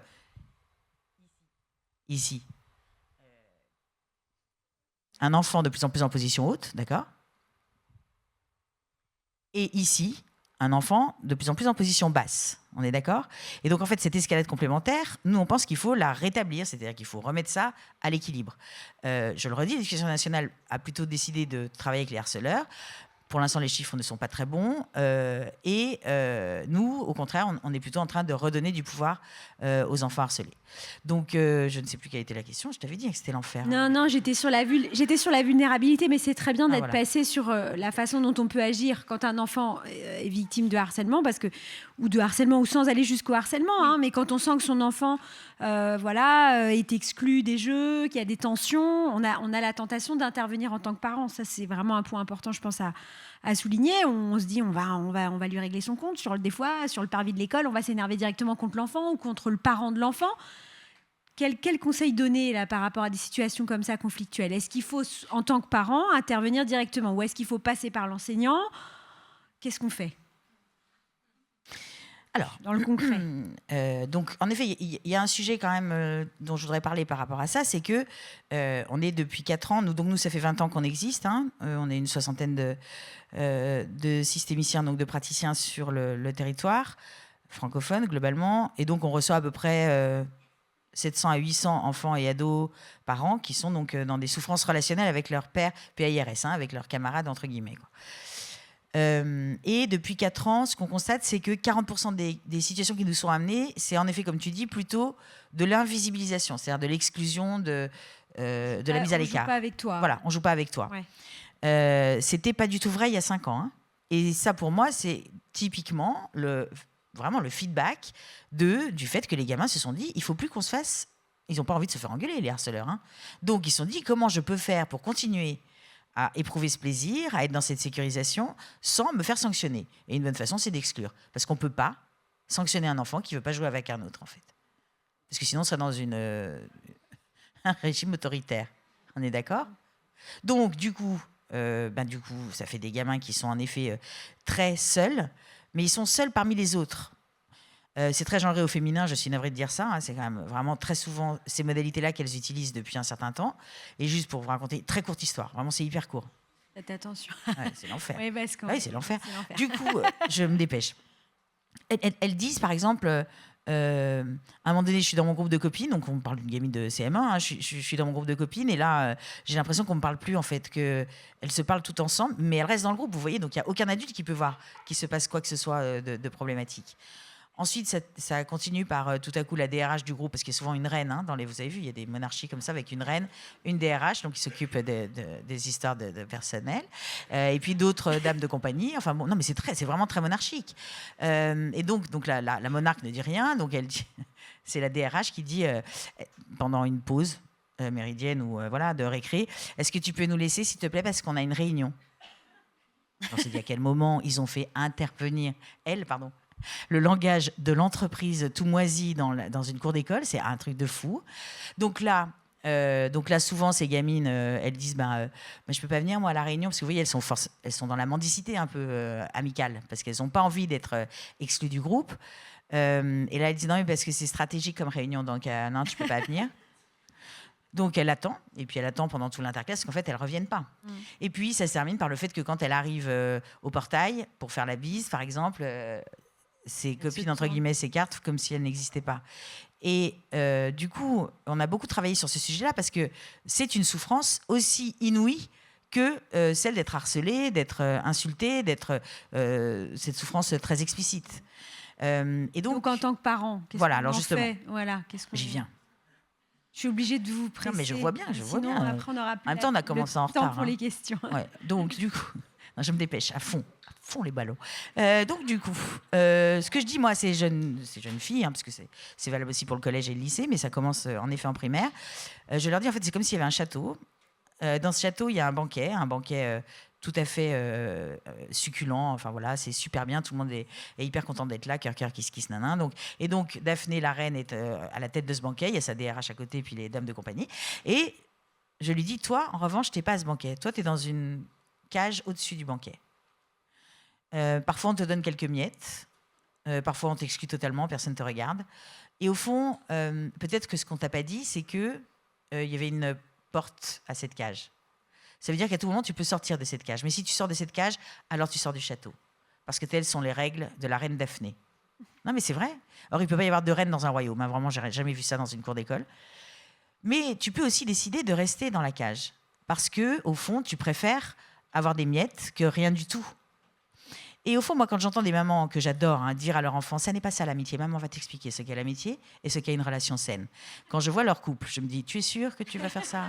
Ici. Un enfant de plus en plus en position haute, d'accord ? Et ici, un enfant de plus en plus en position basse. On est d'accord ? Et donc, en fait, cette escalade complémentaire, nous, on pense qu'il faut la rétablir, c'est-à-dire qu'il faut remettre ça à l'équilibre. Je le redis, l'Éducation nationale a plutôt décidé de travailler avec les harceleurs Pour l'instant, les chiffres ne sont pas très bons. Nous, au contraire, on est plutôt en train de redonner du pouvoir aux enfants harcelés. Donc, je ne sais plus quelle était la question. Je t'avais dit que c'était l'enfer. Non, j'étais sur la vulnérabilité, mais c'est très bien d'être passé sur la façon dont on peut agir quand un enfant est victime de harcèlement, ou de harcèlement, ou sans aller jusqu'au harcèlement. Hein, mais quand on sent que son enfant est exclu des jeux, qu'il y a des tensions, on a la tentation d'intervenir en tant que parent. Ça, c'est vraiment un point important, je pense, à souligner. On se dit, on va lui régler son compte. Des fois, sur le parvis de l'école, on va s'énerver directement contre l'enfant ou contre le parent de l'enfant. Quel conseil donner là, par rapport à des situations comme ça conflictuelles? Est-ce qu'il faut, en tant que parent, intervenir directement ou est-ce qu'il faut passer par l'enseignant? Qu'est-ce qu'on fait? Alors, dans le concret. Donc, en effet, il y a un sujet quand même dont je voudrais parler par rapport à ça, c'est que on est depuis 4 ans, nous, ça fait 20 ans qu'on existe, hein, on est une soixantaine de systémiciens, donc de praticiens sur le territoire francophone, globalement, et donc on reçoit à peu près 700 à 800 enfants et ados par an qui sont donc dans des souffrances relationnelles avec leur père, PAIRS, hein, avec leurs camarades, entre guillemets, quoi. Et depuis 4 ans, ce qu'on constate, c'est que 40% des situations qui nous sont amenées, c'est en effet, comme tu dis, plutôt de l'invisibilisation, c'est-à-dire de l'exclusion, de la mise à l'écart. On joue pas avec toi. Voilà, on joue pas avec toi. Ouais. C'était pas du tout vrai il y a 5 ans. Hein. Et ça, pour moi, c'est typiquement vraiment le feedback du fait que les gamins se sont dit, il faut plus qu'on se fasse... Ils n'ont pas envie de se faire engueuler, les harceleurs. Hein. Donc, ils se sont dit, comment je peux faire pour continuer à éprouver ce plaisir, à être dans cette sécurisation, sans me faire sanctionner. Et une bonne façon, c'est d'exclure. Parce qu'on ne peut pas sanctionner un enfant qui ne veut pas jouer avec un autre, en fait. Parce que sinon, on serait dans un régime autoritaire. On est d'accord? Donc, du coup, ça fait des gamins qui sont en effet très seuls, mais ils sont seuls parmi les autres. C'est très genré au féminin, je suis navrée de dire ça. Hein, c'est quand même vraiment très souvent ces modalités-là qu'elles utilisent depuis un certain temps. Et juste pour vous raconter, très courte histoire, vraiment c'est hyper court. Faites attention. Ouais, c'est l'enfer. Oui, c'est l'enfer. Du coup, je me dépêche. Elles disent par exemple, à un moment donné, je suis dans mon groupe de copines, donc on parle d'une gamine de CM1, hein, je suis dans mon groupe de copines et là, j'ai l'impression qu'on ne me parle plus en fait, qu'elles se parlent toutes ensemble, mais elles restent dans le groupe, vous voyez, donc il n'y a aucun adulte qui peut voir qu'il se passe quoi que ce soit de problématique. Ensuite, ça continue par tout à coup la DRH du groupe, parce qu'il y a souvent une reine. Hein, vous avez vu, il y a des monarchies comme ça avec une reine, une DRH, donc qui s'occupe des histoires de personnel, et puis d'autres dames de compagnie. Enfin bon, non, mais c'est vraiment très monarchique. Et donc la monarque ne dit rien, donc elle dit, c'est la DRH qui dit pendant une pause méridienne ou de récré, est-ce que tu peux nous laisser, s'il te plaît, parce qu'on a une réunion. On s'est dit à quel moment ils ont fait intervenir le langage de l'entreprise tout moisi dans une cour d'école, c'est un truc de fou. Donc là, souvent, ces gamines, elles disent je peux pas venir, moi, à la réunion, parce que vous voyez, elles sont dans la mendicité un peu amicale, parce qu'elles n'ont pas envie d'être exclues du groupe. Et là, elles disent non, mais parce que c'est stratégique comme réunion, donc non, tu peux pas venir. Donc elle attend, et puis elle attend pendant tout l'interclasse, parce qu'en fait, elles ne reviennent pas. Et puis, ça se termine par le fait que quand elle arrive au portail, pour faire la bise, par exemple... ses copines, entre guillemets, s'écartent comme si elles n'existaient pas. Et du coup, on a beaucoup travaillé sur ce sujet-là parce que c'est une souffrance aussi inouïe que celle d'être harcelée, d'être insultée, d'être cette souffrance très explicite. Et donc, en tant que parent, qu'est-ce qu'on fait? J'y viens. Je suis obligée de vous presser. Non, mais je vois bien. Sinon, après, on aura plus en même temps, on a commencé en retard. Pour les questions. Ouais, donc, du coup, non, je me dépêche à fond les ballons. Donc du coup, ce que je dis moi, ces jeunes filles, hein, parce que c'est valable aussi pour le collège et le lycée, mais ça commence en effet en primaire. Je leur dis en fait, c'est comme s'il y avait un château. Dans ce château, il y a un banquet tout à fait succulent. Enfin voilà, c'est super bien. Tout le monde est hyper content d'être là, cœur, kiss, nanin. Donc Daphné, la reine, est à la tête de ce banquet. Il y a sa DRH à côté, puis les dames de compagnie. Et je lui dis, toi, en revanche, t'es pas à ce banquet. Toi, t'es dans une cage au-dessus du banquet. Parfois, on te donne quelques miettes. Parfois, on t'exclut totalement, personne ne te regarde. Et au fond, peut-être que ce qu'on t'a pas dit, c'est qu'il y avait une porte à cette cage. Ça veut dire qu'à tout moment, tu peux sortir de cette cage. Mais si tu sors de cette cage, alors tu sors du château. Parce que telles sont les règles de la reine Daphné. Non, mais c'est vrai. Or, il ne peut pas y avoir de reine dans un royaume. Hein. Vraiment, je n'ai jamais vu ça dans une cour d'école. Mais tu peux aussi décider de rester dans la cage. Parce que, au fond, tu préfères avoir des miettes que rien du tout. Et au fond, moi, quand j'entends des mamans que j'adore dire à leur enfant, ça n'est pas ça l'amitié. Maman va t'expliquer ce qu'est l'amitié et ce qu'est une relation saine. Quand je vois leur couple, je me dis, tu es sûre que tu vas faire ça ?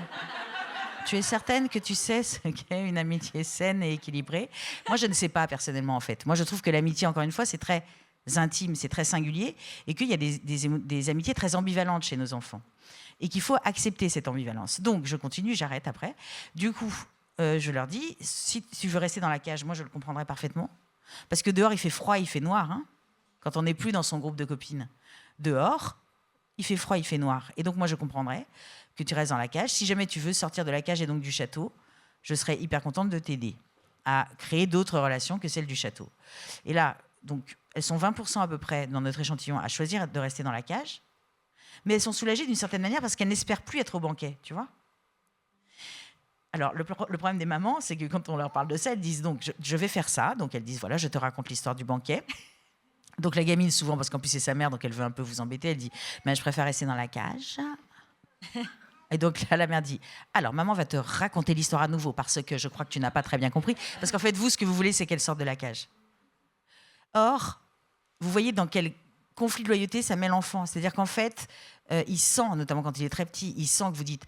Tu es certaine que tu sais ce qu'est une amitié saine et équilibrée ? Moi, je ne sais pas personnellement, en fait. Moi, je trouve que l'amitié, encore une fois, c'est très intime, c'est très singulier et qu'il y a des amitiés très ambivalentes chez nos enfants et qu'il faut accepter cette ambivalence. Donc, je continue, j'arrête après. Du coup, je leur dis, si tu veux rester dans la cage, moi, je le comprendrai parfaitement. Parce que dehors, il fait froid, il fait noir. Quand on n'est plus dans son groupe de copines. Dehors, il fait froid, il fait noir. Et donc, moi, je comprendrais que tu restes dans la cage. Si jamais tu veux sortir de la cage et donc du château, je serais hyper contente de t'aider à créer d'autres relations que celles du château. Et là, donc, elles sont 20% à peu près dans notre échantillon à choisir de rester dans la cage. Mais elles sont soulagées d'une certaine manière parce qu'elles n'espèrent plus être au banquet, tu vois ? Alors, le problème des mamans, c'est que quand on leur parle de ça, elles disent donc, je vais faire ça. Donc, elles disent, voilà, je te raconte l'histoire du banquet. Donc, la gamine, souvent, parce qu'en plus, c'est sa mère, donc elle veut un peu vous embêter, elle dit, mais je préfère rester dans la cage. Et donc, là, la mère dit, alors, maman va te raconter l'histoire à nouveau, parce que je crois que tu n'as pas très bien compris. Parce qu'en fait, vous, ce que vous voulez, c'est qu'elle sorte de la cage. Or, vous voyez dans quel conflit de loyauté ça met l'enfant. C'est-à-dire qu'en fait, il sent, notamment quand il est très petit, il sent que vous dites...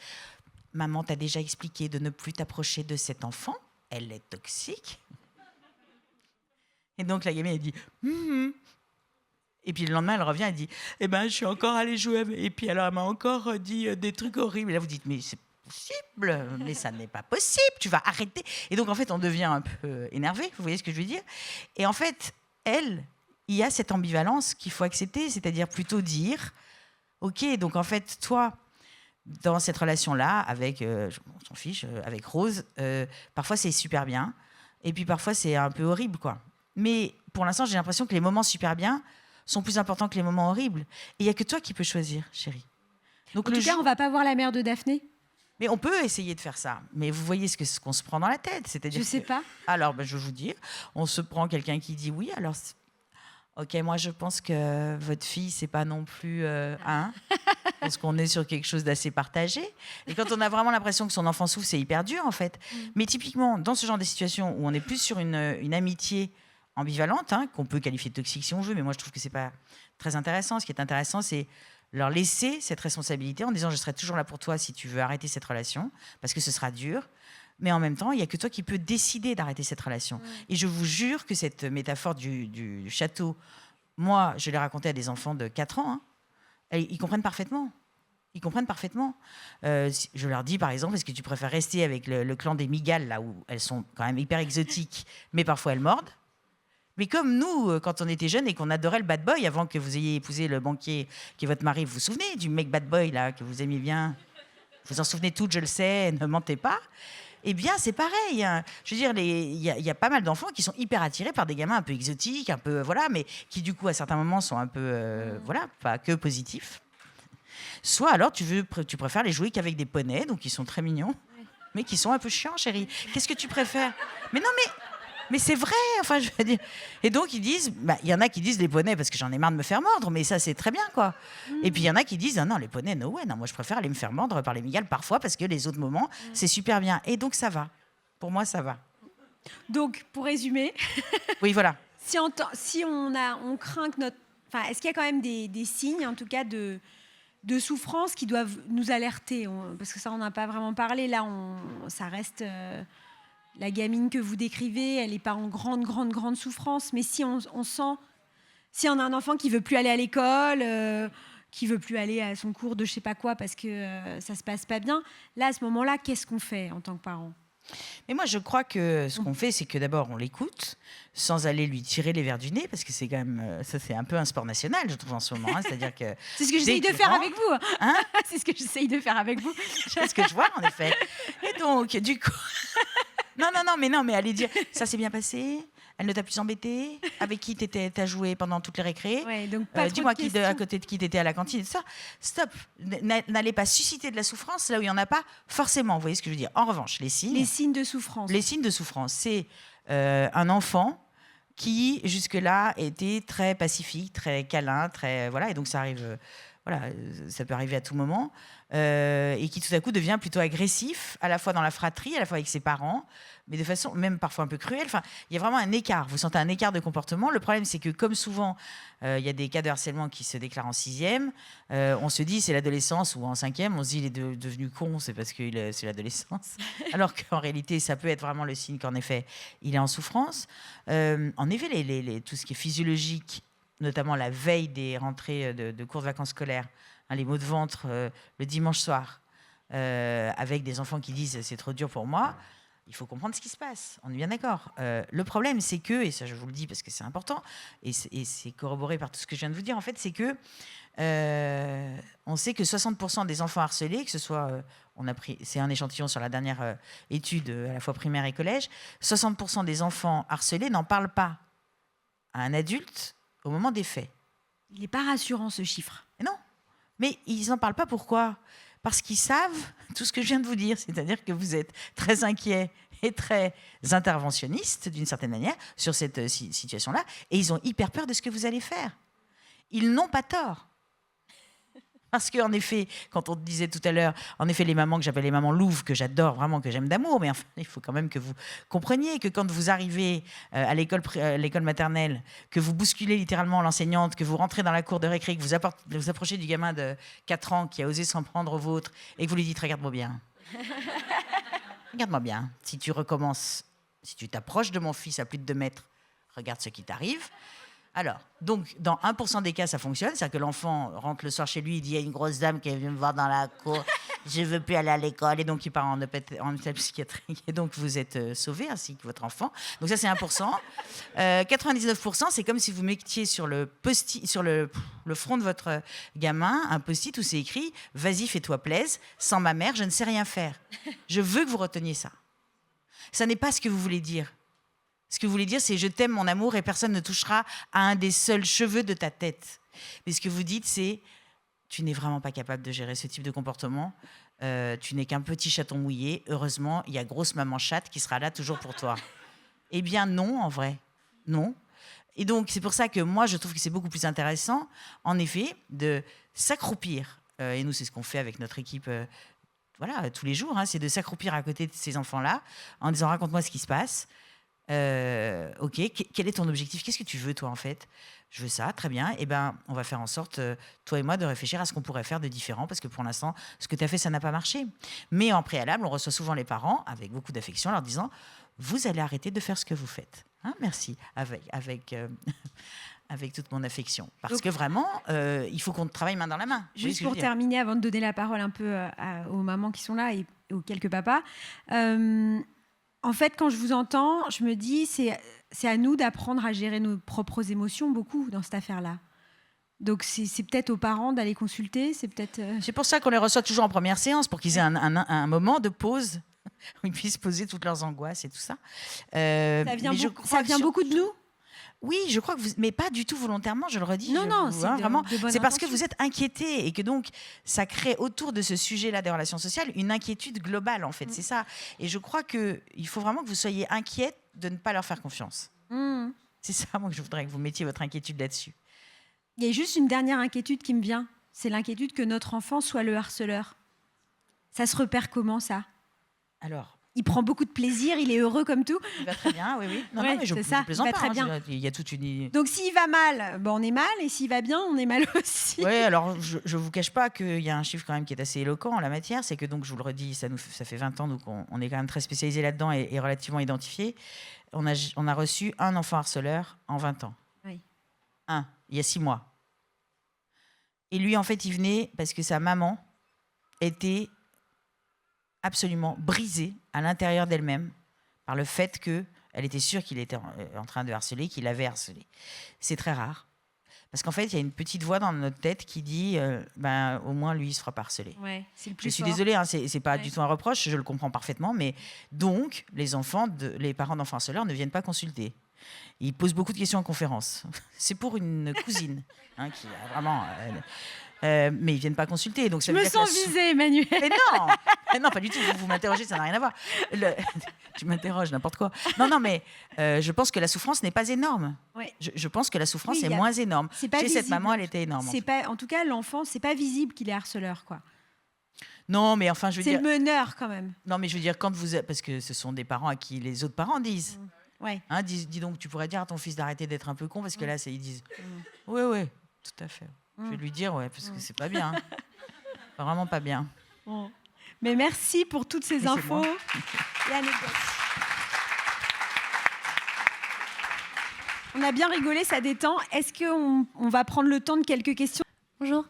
Maman t'a déjà expliqué de ne plus t'approcher de cet enfant. Elle est toxique. Et donc la gamine, elle dit Et puis le lendemain, elle revient, elle dit eh ben, je suis encore allée jouer avec... Et puis alors, elle m'a encore dit des trucs horribles. Et là, vous dites mais c'est possible, mais ça n'est pas possible, tu vas arrêter. Et donc en fait, on devient un peu énervé, vous voyez ce que je veux dire ? Et en fait, il y a cette ambivalence qu'il faut accepter, c'est-à-dire plutôt dire ok, donc en fait, toi... Dans cette relation-là, avec, on s'en fiche, avec Rose, parfois c'est super bien, et puis parfois c'est un peu horrible, quoi. Mais pour l'instant, j'ai l'impression que les moments super bien sont plus importants que les moments horribles. Et il n'y a que toi qui peux choisir, chérie. Donc, en tout cas, on ne va pas voir la mère de Daphné ? Mais on peut essayer de faire ça. Mais vous voyez ce qu'on se prend dans la tête. C'est-à-dire je ne sais pas. Alors, je vais vous dire, on se prend quelqu'un qui dit oui, alors... Ok, moi je pense que votre fille, c'est pas non plus parce qu'on est sur quelque chose d'assez partagé. Et quand on a vraiment l'impression que son enfant souffre, c'est hyper dur en fait. Mais typiquement, dans ce genre de situation où on est plus sur une amitié ambivalente, qu'on peut qualifier de toxique si on veut, mais moi je trouve que c'est pas très intéressant. Ce qui est intéressant, c'est leur laisser cette responsabilité en disant je serai toujours là pour toi si tu veux arrêter cette relation, parce que ce sera dur. Mais en même temps, il n'y a que toi qui peux décider d'arrêter cette relation. Et je vous jure que cette métaphore du château, moi, je l'ai racontée à des enfants de 4 ans. Ils comprennent parfaitement. Ils comprennent parfaitement. Je leur dis, par exemple, est-ce que tu préfères rester avec le clan des migales, là où elles sont quand même hyper exotiques, mais parfois elles mordent. Mais comme nous, quand on était jeunes et qu'on adorait le bad boy, avant que vous ayez épousé le banquier qui est votre mari, vous vous souvenez du mec bad boy, là, que vous aimiez bien ? Vous en souvenez toutes, je le sais, ne mentez pas. Eh bien, c'est pareil. Je veux dire, il y a pas mal d'enfants qui sont hyper attirés par des gamins un peu exotiques, un peu voilà, mais qui du coup à certains moments sont un peu voilà, pas que positifs. Soit alors tu préfères les jouer qu'avec des poneys, donc ils sont très mignons, mais qui sont un peu chiants, chérie. Qu'est-ce que tu préfères ? Mais non, mais c'est vrai. Enfin, je veux dire. Et donc ils disent, il y en a qui disent les poneys parce que j'en ai marre de me faire mordre, mais ça c'est très bien, quoi. Et puis il y en a qui disent non, les poneys, no way, non, moi je préfère aller me faire mordre par les migales parfois parce que les autres moments c'est super bien. Et donc ça va. Pour moi ça va. Donc pour résumer, oui voilà. Si on craint que est-ce qu'il y a quand même des signes en tout cas de souffrance qui doivent nous alerter, parce que ça on n'a pas vraiment parlé là, ça reste. La gamine que vous décrivez, elle n'est pas en grande souffrance. Mais si on sent... Si on a un enfant qui ne veut plus aller à l'école, qui ne veut plus aller à son cours de je ne sais pas quoi parce que ça ne se passe pas bien, là, à ce moment-là, qu'est-ce qu'on fait en tant que parent ? Mais moi, je crois que ce qu'on fait, c'est que d'abord, on l'écoute, sans aller lui tirer les verres du nez, parce que c'est quand même... ça, c'est un peu un sport national, je trouve, en ce moment. C'est-à-dire que... C'est ce que j'essaye de faire avec vous. C'est ce que j'essaye de faire avec vous. C'est ce que je vois, en effet. Et donc, du coup... Non, mais allez dire, ça s'est bien passé ? Elle ne t'a plus embêté ? Avec qui t'as joué pendant toutes les récrés ? Ouais, donc pas dis-moi à côté de qui t'étais à la cantine et tout ça. Stop. N'allez pas susciter de la souffrance là où il n'y en a pas forcément. Vous voyez ce que je veux dire ? En revanche, les signes de souffrance. Les signes de souffrance, c'est un enfant qui, jusque-là, était très pacifique, très câlin, très... Voilà, et donc ça arrive... voilà, ça peut arriver à tout moment, et qui tout à coup devient plutôt agressif, à la fois dans la fratrie, à la fois avec ses parents, mais de façon même parfois un peu cruelle. Enfin, il y a vraiment un écart. Vous sentez un écart de comportement. Le problème, c'est que comme souvent, il y a des cas de harcèlement qui se déclarent en 6e, on se dit c'est l'adolescence, ou en 5e, on se dit il est devenu con, c'est parce que c'est l'adolescence. Alors qu'en réalité, ça peut être vraiment le signe qu'en effet, il est en souffrance. En effet, tout ce qui est physiologique, notamment la veille des rentrées de cours de vacances scolaires, hein, les maux de ventre le dimanche soir, avec des enfants qui disent c'est trop dur pour moi, il faut comprendre ce qui se passe, on est bien d'accord. Le problème, c'est que, et ça je vous le dis parce que c'est important, et c'est corroboré par tout ce que je viens de vous dire, en fait, c'est que on sait que 60% des enfants harcelés, que ce soit, c'est un échantillon sur la dernière étude à la fois primaire et collège, 60% des enfants harcelés n'en parlent pas à un adulte au moment des faits. Il n'est pas rassurant, ce chiffre. Et non, mais ils n'en parlent pas. Pourquoi ? Parce qu'ils savent tout ce que je viens de vous dire, c'est-à-dire que vous êtes très inquiet et très interventionniste, d'une certaine manière, sur cette situation-là, et ils ont hyper peur de ce que vous allez faire. Ils n'ont pas tort. Parce qu'en effet, quand on disait tout à l'heure, en effet, les mamans que j'appelle les mamans louves, que j'adore vraiment, que j'aime d'amour, mais enfin, il faut quand même que vous compreniez que quand vous arrivez à l'école maternelle, que vous bousculez littéralement l'enseignante, que vous rentrez dans la cour de récré, que vous approchez du gamin de 4 ans qui a osé s'en prendre au vôtre, et que vous lui dites « regarde-moi bien ». Regarde-moi bien, si tu recommences, si tu t'approches de mon fils à plus de 2 mètres, regarde ce qui t'arrive. Alors, donc, dans 1% des cas, ça fonctionne. C'est-à-dire que l'enfant rentre le soir chez lui, il dit « il y a une grosse dame qui vient me voir dans la cour, je ne veux plus aller à l'école ». Et donc, il part en hôpital psychiatrique. Et donc, vous êtes sauvé, ainsi que votre enfant. Donc ça, c'est 1%. 99%, c'est comme si vous mettiez sur le front de votre gamin un post-it où c'est écrit « vas-y, fais-toi plaise, sans ma mère, je ne sais rien faire ». Je veux que vous reteniez ça. Ça n'est pas ce que vous voulez dire. Ce que vous voulez dire, c'est « je t'aime, mon amour, et personne ne touchera à un des seuls cheveux de ta tête ». Mais ce que vous dites, c'est « tu n'es vraiment pas capable de gérer ce type de comportement. Tu n'es qu'un petit chaton mouillé. Heureusement, il y a grosse maman chatte qui sera là toujours pour toi. » Eh bien non, en vrai. Non. Et donc, c'est pour ça que moi, je trouve que c'est beaucoup plus intéressant, en effet, de s'accroupir. Et nous, c'est ce qu'on fait avec notre équipe voilà, tous les jours. Hein, c'est de s'accroupir à côté de ces enfants-là en disant « raconte-moi ce qui se passe ». Ok, quel est ton objectif? Qu'est-ce que tu veux, toi, en fait? Je veux ça, très bien. Eh ben, on va faire en sorte, toi et moi, de réfléchir à ce qu'on pourrait faire de différent, parce que pour l'instant, ce que tu as fait, ça n'a pas marché. Mais en préalable, on reçoit souvent les parents, avec beaucoup d'affection, leur disant « vous allez arrêter de faire ce que vous faites. Hein, merci, avec toute mon affection. » Parce que vraiment, il faut qu'on travaille main dans la main. Juste pour terminer, avant de donner la parole un peu aux mamans qui sont là et aux quelques papas, en fait, quand je vous entends, je me dis, c'est à nous d'apprendre à gérer nos propres émotions, beaucoup, dans cette affaire-là. Donc, c'est peut-être aux parents d'aller consulter, c'est peut-être... C'est pour ça qu'on les reçoit toujours en première séance, pour qu'ils aient un moment de pause, où ils puissent poser toutes leurs angoisses et tout ça. Ça vient beaucoup de nous? Oui, je crois que vous, mais pas du tout volontairement, je le redis. Non, c'est parce que vous êtes inquiétés et que donc ça crée autour de ce sujet-là des relations sociales une inquiétude globale, en fait, c'est ça. Et je crois qu'il faut vraiment que vous soyez inquiète de ne pas leur faire confiance. C'est ça, moi, que je voudrais que vous mettiez votre inquiétude là-dessus. Il y a juste une dernière inquiétude qui me vient, c'est l'inquiétude que notre enfant soit le harceleur. Ça se repère comment, ça? Alors, il prend beaucoup de plaisir, il est heureux comme tout. Il va très bien, oui. Non, mais je plaisante pas. Il y a toute une... Donc, s'il va mal, on est mal. Et s'il va bien, on est mal aussi. Oui, alors, je ne vous cache pas qu'il y a un chiffre quand même qui est assez éloquent en la matière. C'est que, donc, je vous le redis, ça fait 20 ans, donc on est quand même très spécialisé là-dedans et relativement identifié. On a reçu un enfant harceleur en 20 ans. Oui. Il y a 6 mois. Et lui, en fait, il venait parce que sa maman était absolument brisée à l'intérieur d'elle-même par le fait qu'elle était sûre qu'il était en train de harceler, qu'il avait harcelé. C'est très rare. Parce qu'en fait, il y a une petite voix dans notre tête qui dit au moins, lui, il se fera pas harceler. Ouais, c'est le plus je suis fort. désolée, hein, c'est pas du tout un reproche, je le comprends parfaitement, mais donc, les parents d'enfants harceleurs ne viennent pas consulter. Ils posent beaucoup de questions en conférence. C'est pour une cousine qui a vraiment... mais ils viennent pas consulter. Donc je me sens visée, Emmanuel. Mais non, pas du tout. Vous m'interrogez, ça n'a rien à voir. Tu m'interroges, n'importe quoi. Non, mais je pense que la souffrance n'est pas énorme. Ouais. Je pense que la souffrance est moins énorme. C'est pas Chez visible. cette maman, elle était énorme. En tout cas, l'enfant, c'est pas visible qu'il est harceleur, quoi. Non, mais enfin, je veux dire. C'est le meneur, quand même. Non, mais je veux dire, quand vous êtes, parce que ce sont des parents à qui les autres parents disent. Ouais. Hein, dis donc, tu pourrais dire à ton fils d'arrêter d'être un peu con, parce que là, ils disent. Oui, tout à fait. Je vais lui dire, parce que c'est pas bien. Hein. Vraiment pas bien. Mais merci pour toutes ces infos et anecdotes. On a bien rigolé, ça détend. Est-ce qu'on va prendre le temps de quelques questions? Bonjour.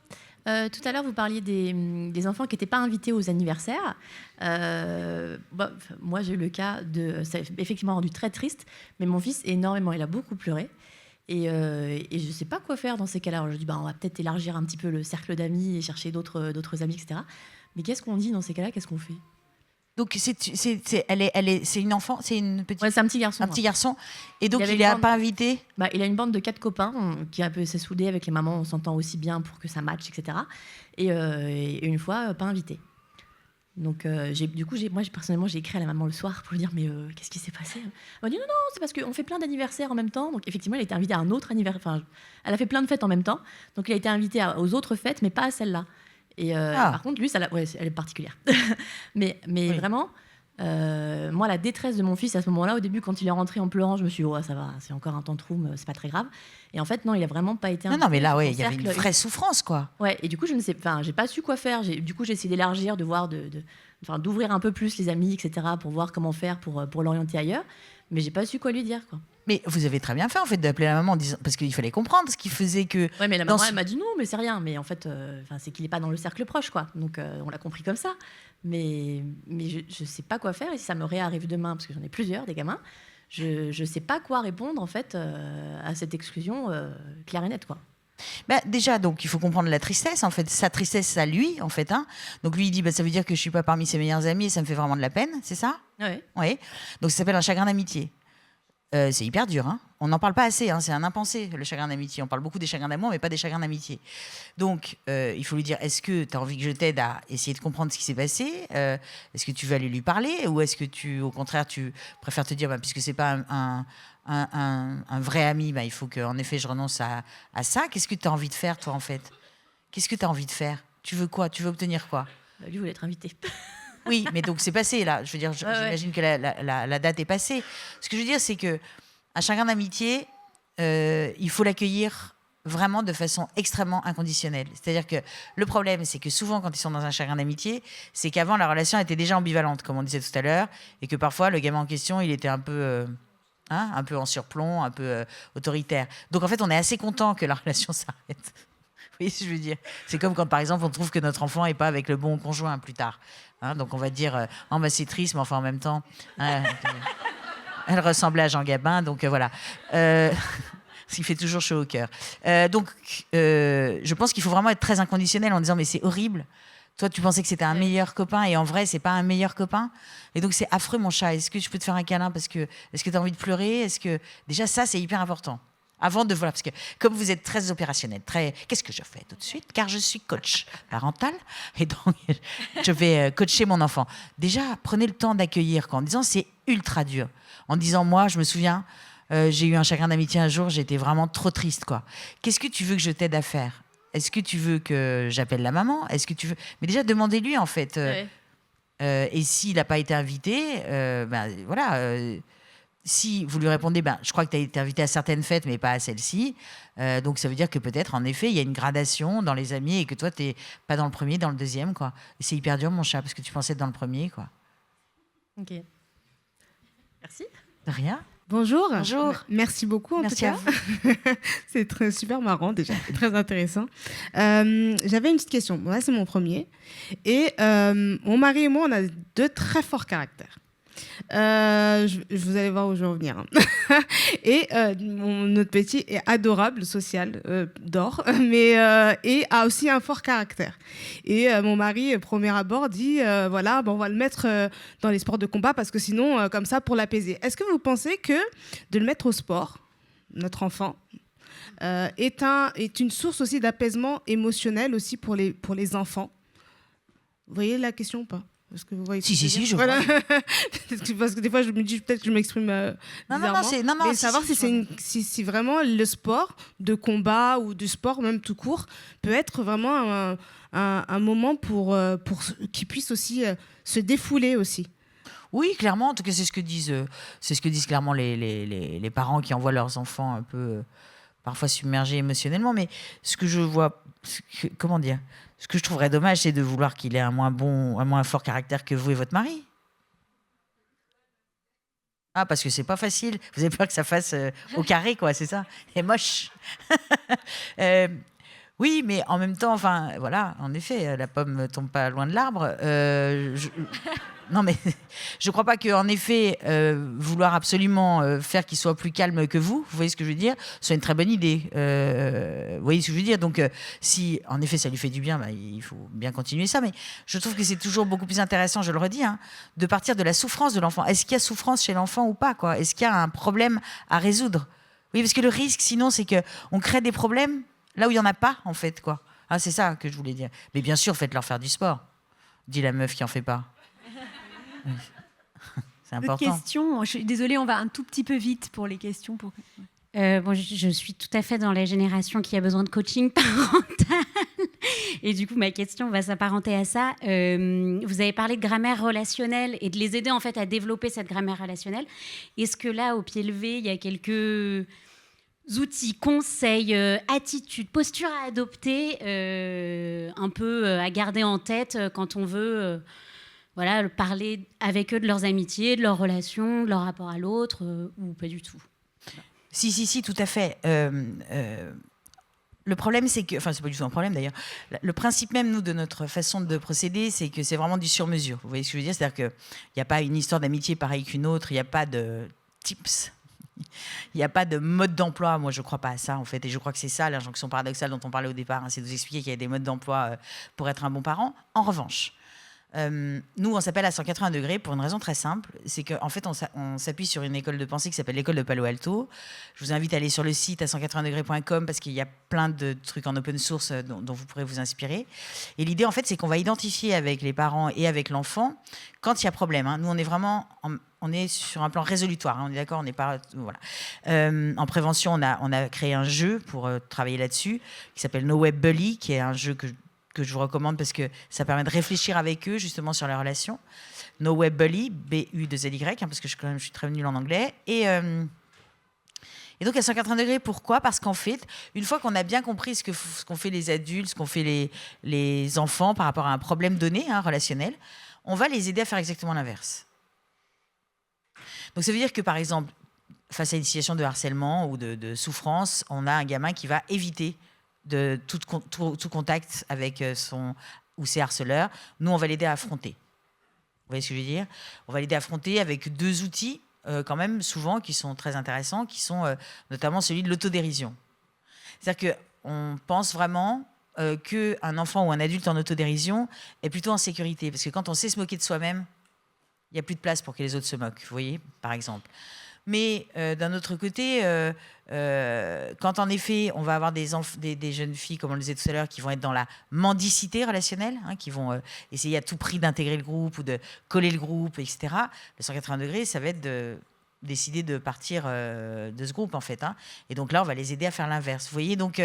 Tout à l'heure, vous parliez des enfants qui n'étaient pas invités aux anniversaires. Moi, j'ai eu le cas ça a effectivement rendu très triste, mais mon fils, énormément, il a beaucoup pleuré. Et je ne sais pas quoi faire dans ces cas-là. Alors, je dis, on va peut-être élargir un petit peu le cercle d'amis et chercher d'autres amis, etc. Mais qu'est-ce qu'on dit dans ces cas-là? Qu'est-ce qu'on fait? Donc, c'est une enfant, c'est une petite. Ouais, c'est un petit garçon. Un petit garçon. Et donc, il n'est pas invité? Il a une bande de 4 copains qui s'est soudé avec les mamans. On s'entend aussi bien pour que ça matche, etc. Et une fois, pas invité. Donc, moi, personnellement, j'ai écrit à la maman le soir pour lui dire, mais qu'est-ce qui s'est passé? Elle m'a dit, non, c'est parce qu'on fait plein d'anniversaires en même temps. Donc, effectivement, elle a été invitée à un autre anniversaire. Enfin, elle a fait plein de fêtes en même temps. Donc, il a été invité aux autres fêtes, mais pas à celle-là. Et par contre, lui, elle est particulière. mais oui. Vraiment, moi, la détresse de mon fils à ce moment-là, au début, quand il est rentré en pleurant, je me suis dit, ça va, c'est encore un tantrum, c'est pas très grave. Et en fait, non, il a vraiment pas été. Non, mais là, il y avait une vraie souffrance, quoi. Ouais, et du coup, j'ai pas su quoi faire. Du coup, j'ai essayé d'élargir, de voir, d'ouvrir un peu plus les amis, etc., pour voir comment faire pour l'orienter ailleurs. Mais j'ai pas su quoi lui dire, quoi. Mais vous avez très bien fait, en fait, d'appeler la maman en disant... Parce qu'il fallait comprendre ce qui faisait que... Oui, mais la maman, elle m'a dit non, mais c'est rien. Mais en fait, c'est qu'il n'est pas dans le cercle proche, quoi. Donc, on l'a compris comme ça. Mais je ne sais pas quoi faire. Et si ça me réarrive demain, parce que j'en ai plusieurs, des gamins, je ne sais pas quoi répondre, en fait, à cette exclusion claire et nette, quoi. Déjà, donc, il faut comprendre la tristesse, en fait. Sa tristesse à lui, en fait. Hein. Donc, lui, il dit, ça veut dire que je ne suis pas parmi ses meilleurs amis et ça me fait vraiment de la peine, c'est ça? Oui. Donc, ça s'appelle un chagrin d'amitié. C'est hyper dur, hein. On n'en parle pas assez, hein. C'est un impensé, le chagrin d'amitié. On parle beaucoup des chagrins d'amour, mais pas des chagrins d'amitié. Donc, il faut lui dire, est-ce que tu as envie que je t'aide à essayer de comprendre ce qui s'est passé? Est-ce que tu veux aller lui parler? Ou est-ce que au contraire, tu préfères te dire, puisque ce n'est pas un vrai ami, il faut qu'en effet, je renonce à ça. Qu'est-ce que tu as envie de faire, toi, en fait? Qu'est-ce que tu as envie de faire? Tu veux quoi? Tu veux obtenir quoi? Lui voulait être invité. Oui, mais donc c'est passé, là. Je veux dire, j'imagine que la date est passée. Ce que je veux dire, c'est qu'un chagrin d'amitié, il faut l'accueillir vraiment de façon extrêmement inconditionnelle. C'est-à-dire que le problème, c'est que souvent, quand ils sont dans un chagrin d'amitié, c'est qu'avant, la relation était déjà ambivalente, comme on disait tout à l'heure, et que parfois, le gamin en question, il était un peu en surplomb, un peu autoritaire. Donc, en fait, on est assez content que la relation s'arrête. Vous voyez ce que je veux dire? C'est comme quand, par exemple, on trouve que notre enfant n'est pas avec le bon conjoint plus tard. Donc, on va dire, c'est triste, mais enfin, en même temps, elle ressemblait à Jean Gabin, donc voilà. Ce qui fait toujours chaud au cœur. Je pense qu'il faut vraiment être très inconditionnel en disant, mais c'est horrible. Toi, tu pensais que c'était un meilleur copain, et en vrai, c'est pas un meilleur copain. Et donc, c'est affreux, mon chat. Est-ce que je peux te faire un câlin est-ce que tu as envie de pleurer? Déjà, ça, c'est hyper important. Avant de parce que comme vous êtes très opérationnel, qu'est-ce que je fais tout de suite? Car je suis coach parental et donc je vais coacher mon enfant. Déjà, prenez le temps d'accueillir en disant c'est ultra dur. En disant moi, je me souviens, j'ai eu un chagrin d'amitié un jour, j'étais vraiment trop triste, quoi. Qu'est-ce que tu veux que je t'aide à faire? Est-ce que tu veux que j'appelle la maman? Est-ce que tu veux? Mais déjà, demandez-lui en fait. Et s'il n'a pas été invité, voilà. Si vous lui répondez, je crois que tu as été invité à certaines fêtes, mais pas à celle-ci, donc ça veut dire que peut-être, en effet, il y a une gradation dans les amis et que toi, tu n'es pas dans le premier, dans le deuxième, quoi. Et c'est hyper dur, mon chat, parce que tu pensais être dans le premier, quoi. Ok. Merci. De rien. Bonjour. Bonjour. Merci beaucoup, en Merci tout cas. C'est super marrant, déjà. C'est très intéressant. J'avais une petite question. Là, c'est mon premier. Et mon mari et moi, on a 2 très forts caractères. Vous allez voir où je vais en venir. Et notre petit est adorable, social, d'or, mais et a aussi un fort caractère. Et mon mari, premier abord, dit voilà, on va le mettre dans les sports de combat parce que sinon, comme ça, pour l'apaiser. Est-ce que vous pensez que de le mettre au sport, notre enfant, est une source aussi d'apaisement émotionnel aussi pour les enfants. Vous voyez la question ou pas? Parce que vous voyez Si, je vois. voilà. Parce que des fois, je me dis peut-être que je m'exprime bizarrement. Mais savoir si vraiment le sport de combat ou du sport même tout court peut être vraiment un moment pour qu'ils puissent aussi se défouler aussi. Oui, clairement. En tout cas, c'est ce que disent clairement les parents qui envoient leurs enfants un peu parfois submergés émotionnellement. Mais ce que je vois, comment dire, ce que je trouverais dommage, c'est de vouloir qu'il ait un moins fort caractère que vous et votre mari. Ah, parce que c'est pas facile. Vous avez peur que ça fasse au carré, quoi, c'est ça? Et moche. Oui, mais en même temps, enfin, voilà, en effet, la pomme ne tombe pas loin de l'arbre. Non, mais je ne crois pas qu'en effet, vouloir absolument faire qu'il soit plus calme que vous voyez ce que je veux dire, soit une très bonne idée. Vous voyez ce que je veux dire? Donc, si en effet ça lui fait du bien, bah, il faut bien continuer ça. Mais je trouve que c'est toujours beaucoup plus intéressant, je le redis, hein, de partir de la souffrance de l'enfant. Est-ce qu'il y a souffrance chez l'enfant ou pas, quoi? Est-ce qu'il y a un problème à résoudre? Oui, parce que le risque, sinon, c'est qu'on crée des problèmes là où il n'y en a pas, en fait, quoi. Ah, c'est ça que je voulais dire. Mais bien sûr, faites-leur faire du sport, dit la meuf qui en fait pas. C'est important. Question. Je suis désolée, on va un tout petit peu vite pour les questions. Je suis tout à fait dans la génération qui a besoin de coaching parental. Et du coup, ma question va s'apparenter à ça. Vous avez parlé de grammaire relationnelle et de les aider en fait à développer cette grammaire relationnelle. Est-ce que là, au pied levé, il y a quelques outils, conseils, attitudes, postures à adopter, un peu à garder en tête quand on veut... Voilà, parler avec eux de leurs amitiés, de leurs relations, de leur rapport à l'autre, ou pas du tout? Si, tout à fait. Le problème, c'est que... Enfin, c'est pas du tout un problème, d'ailleurs. Le principe même, nous, de notre façon de procéder, c'est que c'est vraiment du sur-mesure. Vous voyez ce que je veux dire? C'est-à-dire qu'il n'y a pas une histoire d'amitié pareille qu'une autre, il n'y a pas de tips, il n'y a pas de mode d'emploi. Moi, je ne crois pas à ça, en fait. Et je crois que c'est ça, l'injonction paradoxale dont on parlait au départ, hein, c'est de vous expliquer qu'il y a des modes d'emploi pour être un bon parent. En revanche... nous, on s'appelle à 180 degrés pour une raison très simple, c'est qu'en fait, on s'appuie sur une école de pensée qui s'appelle l'école de Palo Alto. Je vous invite à aller sur le site à 180degrés.com parce qu'il y a plein de trucs en open source dont vous pourrez vous inspirer. Et l'idée, en fait, c'est qu'on va identifier avec les parents et avec l'enfant quand il y a problème. Hein. Nous, on est vraiment... On est sur un plan résolutoire, hein, on est d'accord, on n'est pas... Voilà. En prévention, on a créé un jeu pour travailler là-dessus qui s'appelle No Web Bully, qui est un jeu que je vous recommande parce que ça permet de réfléchir avec eux justement sur les relations. No Web Bully, B-U-2-L-Y, hein, parce que je suis très nulle en anglais. Et donc à 180 degrés, pourquoi? Parce qu'en fait, une fois qu'on a bien compris ce qu'ont fait les adultes, ce qu'ont fait les enfants par rapport à un problème donné, hein, relationnel, on va les aider à faire exactement l'inverse. Donc ça veut dire que par exemple, face à une situation de harcèlement ou de souffrance, on a un gamin qui va éviter de tout contact avec son ou ses harceleurs. Nous, on va l'aider à affronter. Vous voyez ce que je veux dire? On va l'aider à affronter avec deux outils, quand même, souvent, qui sont très intéressants, qui sont notamment celui de l'autodérision. C'est-à-dire qu'on pense vraiment qu'un enfant ou un adulte en autodérision est plutôt en sécurité. Parce que quand on sait se moquer de soi-même, il n'y a plus de place pour que les autres se moquent, vous voyez, par exemple. Mais d'un autre côté, quand en effet, on va avoir des jeunes filles, comme on le disait tout à l'heure, qui vont être dans la mendicité relationnelle, hein, qui vont essayer à tout prix d'intégrer le groupe ou de coller le groupe, etc. Le 180 degrés, ça va être de décider de partir de ce groupe, en fait. Hein. Et donc là, on va les aider à faire l'inverse. Vous voyez, donc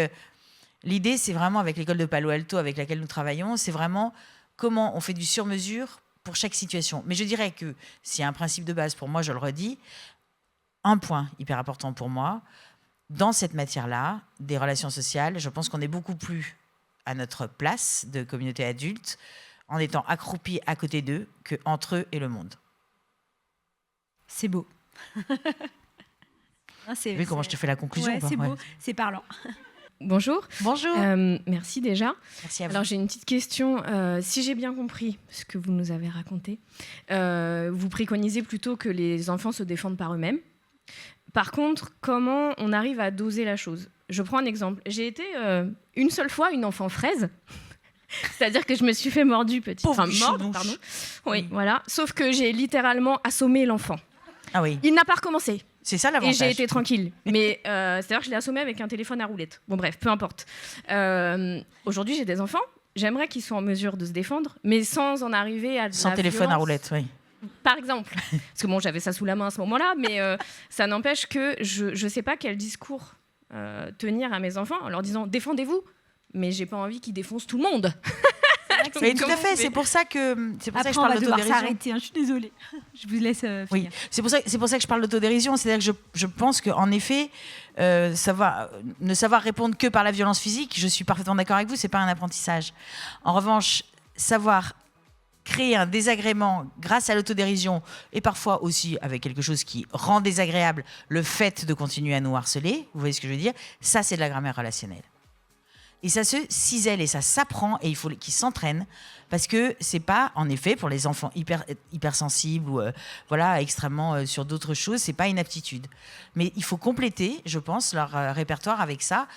l'idée, c'est vraiment, avec l'école de Palo Alto avec laquelle nous travaillons, c'est vraiment comment on fait du sur-mesure pour chaque situation. Mais je dirais que s'il y a un principe de base, pour moi, je le redis, un point hyper important pour moi, dans cette matière-là, des relations sociales, je pense qu'on est beaucoup plus à notre place de communauté adulte en étant accroupis à côté d'eux qu'entre eux et le monde. C'est beau. Tu vois comment je te fais la conclusion? Ouais, c'est beau, c'est parlant. Bonjour. Bonjour. Merci déjà. Merci à vous. Alors j'ai une petite question. Si j'ai bien compris ce que vous nous avez raconté, vous préconisez plutôt que les enfants se défendent par eux-mêmes. Par contre, comment on arrive à doser la chose? Je prends un exemple. J'ai été une seule fois une enfant fraise. C'est-à-dire que je me suis fait mordre, pardon. Oui, voilà. Sauf que j'ai littéralement assommé l'enfant. Ah oui. Il n'a pas recommencé. C'est ça Et l'avantage. j'ai été tranquille. Mais c'est-à-dire que je l'ai assommé avec un téléphone à roulette. Bon bref, peu importe. Aujourd'hui, j'ai des enfants. J'aimerais qu'ils soient en mesure de se défendre, mais sans en arriver à de Sans la téléphone à violence. roulette, oui. Par exemple. Parce que bon, j'avais ça sous la main à ce moment-là, mais ça n'empêche que je ne sais pas quel discours tenir à mes enfants en leur disant « défendez-vous », mais j'ai pas envie qu'ils défoncent tout le monde. Oui, tout Comment à fait. on fait C'est pour ça que je Après, on parle va devoir d'autodérision. s'arrêter. Je suis désolée. Je vous laisse Oui, finir. c'est pour ça que je parle d'autodérision. C'est-à-dire que je pense qu'en effet, ne savoir répondre que par la violence physique, je suis parfaitement d'accord avec vous, c'est pas un apprentissage. En revanche, savoir créer un désagrément grâce à l'autodérision et parfois aussi avec quelque chose qui rend désagréable le fait de continuer à nous harceler, vous voyez ce que je veux dire, ça c'est de la grammaire relationnelle. Et ça se cisèle et ça s'apprend et il faut qu'ils s'entraînent parce que c'est pas, en effet, pour les enfants hypersensibles ou voilà, extrêmement sur d'autres choses, c'est pas une aptitude. Mais il faut compléter, je pense, leur répertoire avec ça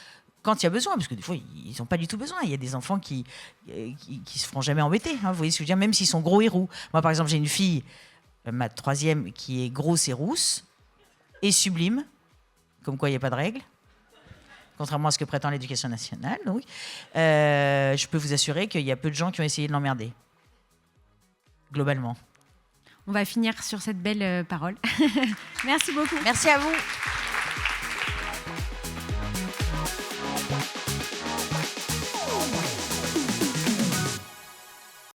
quand il y a besoin, parce que des fois, ils n'ont pas du tout besoin. Il y a des enfants qui se feront jamais embêter, hein, vous voyez ce que je veux dire, même s'ils sont gros et roux. Moi, par exemple, j'ai une fille, ma troisième, qui est grosse et rousse et sublime, comme quoi il n'y a pas de règle. Contrairement à ce que prétend l'éducation nationale, oui. Je peux vous assurer qu'il y a peu de gens qui ont essayé de l'emmerder. Globalement. On va finir sur cette belle parole. Merci beaucoup. Merci à vous.